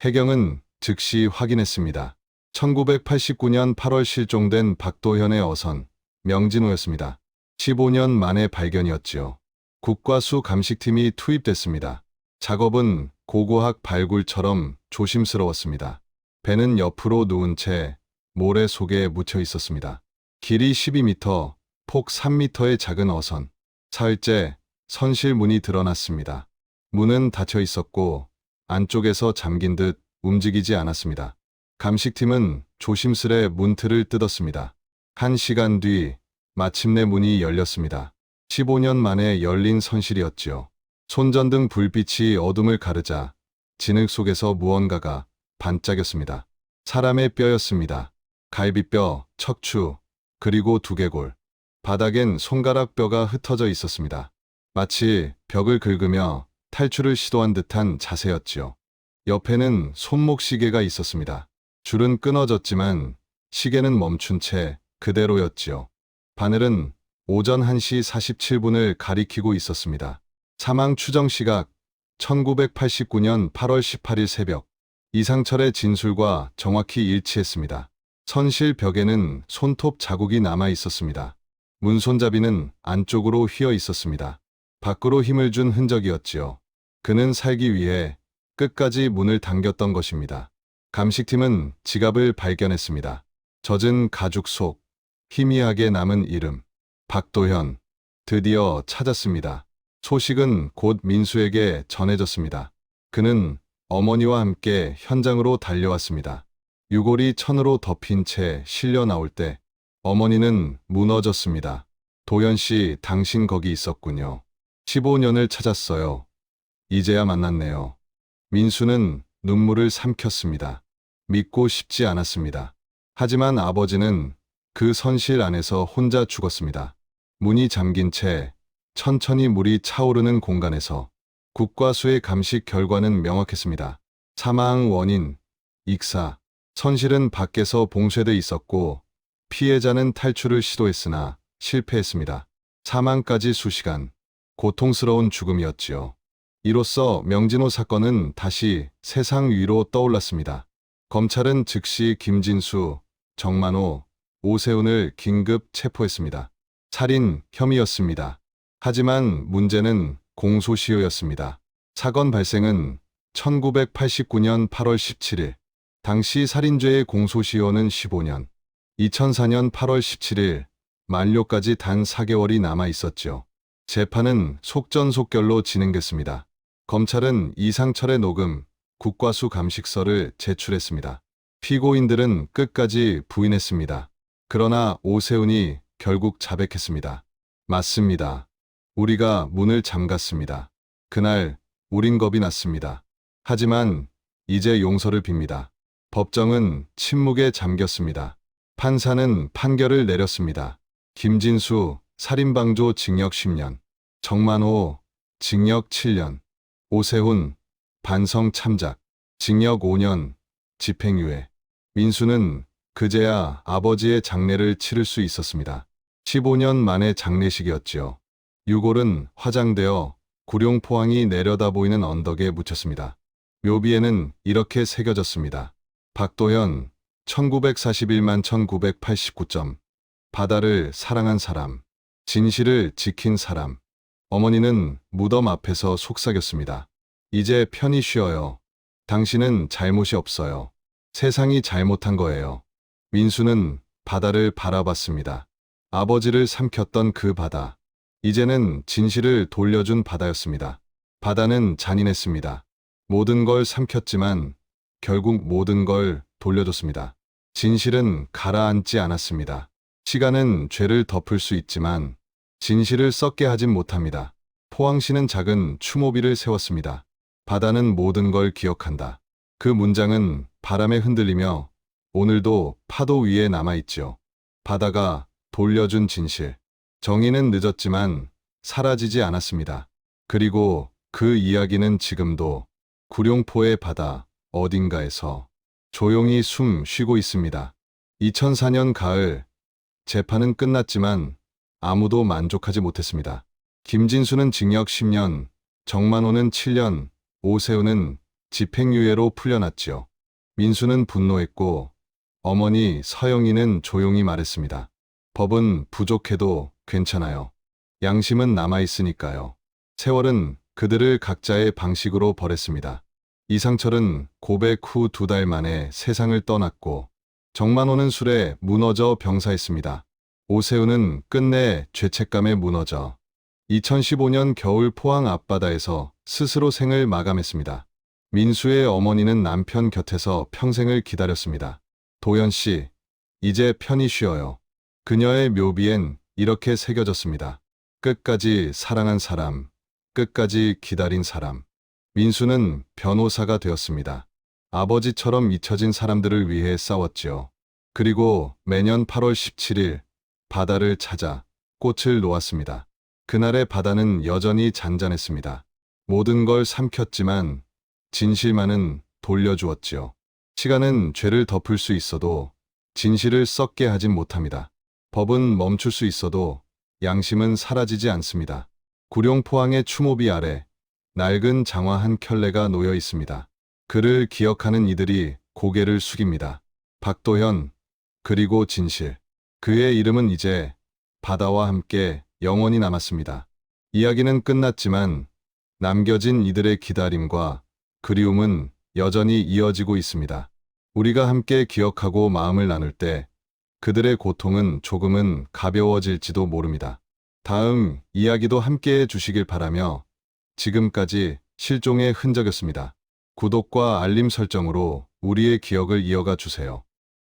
해경은 즉시 확인했습니다. 1989년 8월 실종된 박도현의 어선, 명진호였습니다. 15년 만의 발견이었지요. 국과수 감식팀이 투입됐습니다. 작업은 고고학 발굴처럼 조심스러웠습니다. 배는 옆으로 누운 채 모래 속에 묻혀 있었습니다. 길이 12m, 폭 3m의 작은 어선. 사흘째 선실 문이 드러났습니다. 문은 닫혀 있었고 안쪽에서 잠긴 듯 움직이지 않았습니다. 감식팀은 조심스레 문틀을 뜯었습니다. 1시간 뒤 마침내 문이 열렸습니다. 15년 만에 열린 선실이었지요. 손전등 불빛이 어둠을 가르자 진흙 속에서 무언가가 반짝였습니다. 사람의 뼈였습니다. 갈비뼈, 척추, 그리고 두개골. 바닥엔 손가락 뼈가 흩어져 있었습니다. 마치 벽을 긁으며 탈출을 시도한 듯한 자세였지요. 옆에는 손목 시계가 있었습니다. 줄은 끊어졌지만 시계는 멈춘 채 그대로였지요. 바늘은 오전 1시 47분을 가리키고 있었습니다. 사망 추정 시각 1989년 8월 18일 새벽. 이상철의 진술과 정확히 일치했습니다. 선실 벽에는 손톱 자국이 남아 있었습니다. 문손잡이는 안쪽으로 휘어 있었습니다. 밖으로 힘을 준 흔적이었지요. 그는 살기 위해 끝까지 문을 당겼던 것입니다. 감식팀은 지갑을 발견했습니다. 젖은 가죽 속 희미하게 남은 이름. 박도현. 드디어 찾았습니다. 소식은 곧 민수에게 전해졌습니다. 그는 어머니와 함께 현장으로 달려왔습니다. 유골이 천으로 덮인 채 실려 나올 때 어머니는 무너졌습니다. 도현 씨, 당신 거기 있었군요. 15년을 찾았어요. 이제야 만났네요. 민수는 눈물을 삼켰습니다. 믿고 싶지 않았습니다. 하지만 아버지는 그 선실 안에서 혼자 죽었습니다. 문이 잠긴 채 천천히 물이 차오르는 공간에서 국과수의 감식 결과는 명확했습니다. 사망 원인, 익사. 선실은 밖에서 봉쇄돼 있었고 피해자는 탈출을 시도했으나 실패했습니다. 사망까지 수시간. 고통스러운 죽음이었지요. 이로써 명진호 사건은 다시 세상 위로 떠올랐습니다. 검찰은 즉시 김진수, 정만호, 오세훈을 긴급 체포했습니다. 살인 혐의였습니다. 하지만 문제는 공소시효였습니다. 사건 발생은 1989년 8월 17일. 당시 살인죄의 공소시효는 15년. 2004년 8월 17일 만료까지 단 4개월이 남아 있었죠. 재판은 속전속결로 진행됐습니다. 검찰은 이상철의 녹음, 국과수 감식서를 제출했습니다. 피고인들은 끝까지 부인했습니다. 그러나 오세훈이 결국 자백했습니다. 맞습니다. 우리가 문을 잠갔습니다. 그날 우린 겁이 났습니다. 하지만 이제 용서를 빕니다. 법정은 침묵에 잠겼습니다. 판사는 판결을 내렸습니다. 김진수 살인방조 징역 10년, 정만호 징역 7년, 오세훈 반성 참작 징역 5년, 집행유예. 민수는 그제야 아버지의 장례를 치를 수 있었습니다. 15년 만의 장례식이었지요. 유골은 화장되어 구룡포항이 내려다 보이는 언덕에 묻혔습니다. 묘비에는 이렇게 새겨졌습니다. 박도현 1941만 1989점. 바다를 사랑한 사람, 진실을 지킨 사람. 어머니는 무덤 앞에서 속삭였습니다. 이제 편히 쉬어요. 당신은 잘못이 없어요. 세상이 잘못한 거예요. 민수는 바다를 바라봤습니다. 아버지를 삼켰던 그 바다. 이제는 진실을 돌려준 바다였습니다. 바다는 잔인했습니다. 모든 걸 삼켰지만 결국 모든 걸 돌려줬습니다. 진실은 가라앉지 않았습니다. 시간은 죄를 덮을 수 있지만 진실을 썩게 하진 못합니다. 포항시는 작은 추모비를 세웠습니다. 바다는 모든 걸 기억한다. 그 문장은 바람에 흔들리며 오늘도 파도 위에 남아있죠. 바다가 돌려준 진실. 정의는 늦었지만 사라지지 않았습니다. 그리고 그 이야기는 지금도 구룡포의 바다 어딘가에서 조용히 숨 쉬고 있습니다. 2004년 가을, 재판은 끝났지만 아무도 만족하지 못했습니다. 김진수는 징역 10년, 정만호는 7년, 오세훈은 집행유예로 풀려났지요. 민수는 분노했고 어머니 서영이는 조용히 말했습니다. 법은 부족해도 괜찮아요. 양심은 남아있으니까요. 세월은 그들을 각자의 방식으로 벌했습니다. 이상철은 고백 후 2달 만에 세상을 떠났고 정만호는 술에 무너져 병사했습니다. 오세훈은 끝내 죄책감에 무너져 2015년 겨울 포항 앞바다에서 스스로 생을 마감했습니다. 민수의 어머니는 남편 곁에서 평생을 기다렸습니다. 도연 씨, 이제 편히 쉬어요. 그녀의 묘비엔 이렇게 새겨졌습니다. 끝까지 사랑한 사람, 끝까지 기다린 사람. 민수는 변호사가 되었습니다. 아버지처럼 잊혀진 사람들을 위해 싸웠지요. 그리고 매년 8월 17일 바다를 찾아 꽃을 놓았습니다. 그날의 바다는 여전히 잔잔했습니다. 모든 걸 삼켰지만 진실만은 돌려주었지요. 시간은 죄를 덮을 수 있어도 진실을 썩게 하진 못합니다. 법은 멈출 수 있어도 양심은 사라지지 않습니다. 구룡포항의 추모비 아래 낡은 장화 한 켤레가 놓여 있습니다. 그를 기억하는 이들이 고개를 숙입니다. 박도현, 그리고 진실. 그의 이름은 이제 바다와 함께 영원히 남았습니다. 이야기는 끝났지만 남겨진 이들의 기다림과 그리움은 여전히 이어지고 있습니다. 우리가 함께 기억하고 마음을 나눌 때 그들의 고통은 조금은 가벼워질지도 모릅니다. 다음 이야기도 함께해 주시길 바라며 지금까지 실종의 흔적이었습니다. 구독과 알림 설정으로 우리의 기억을 이어가 주세요.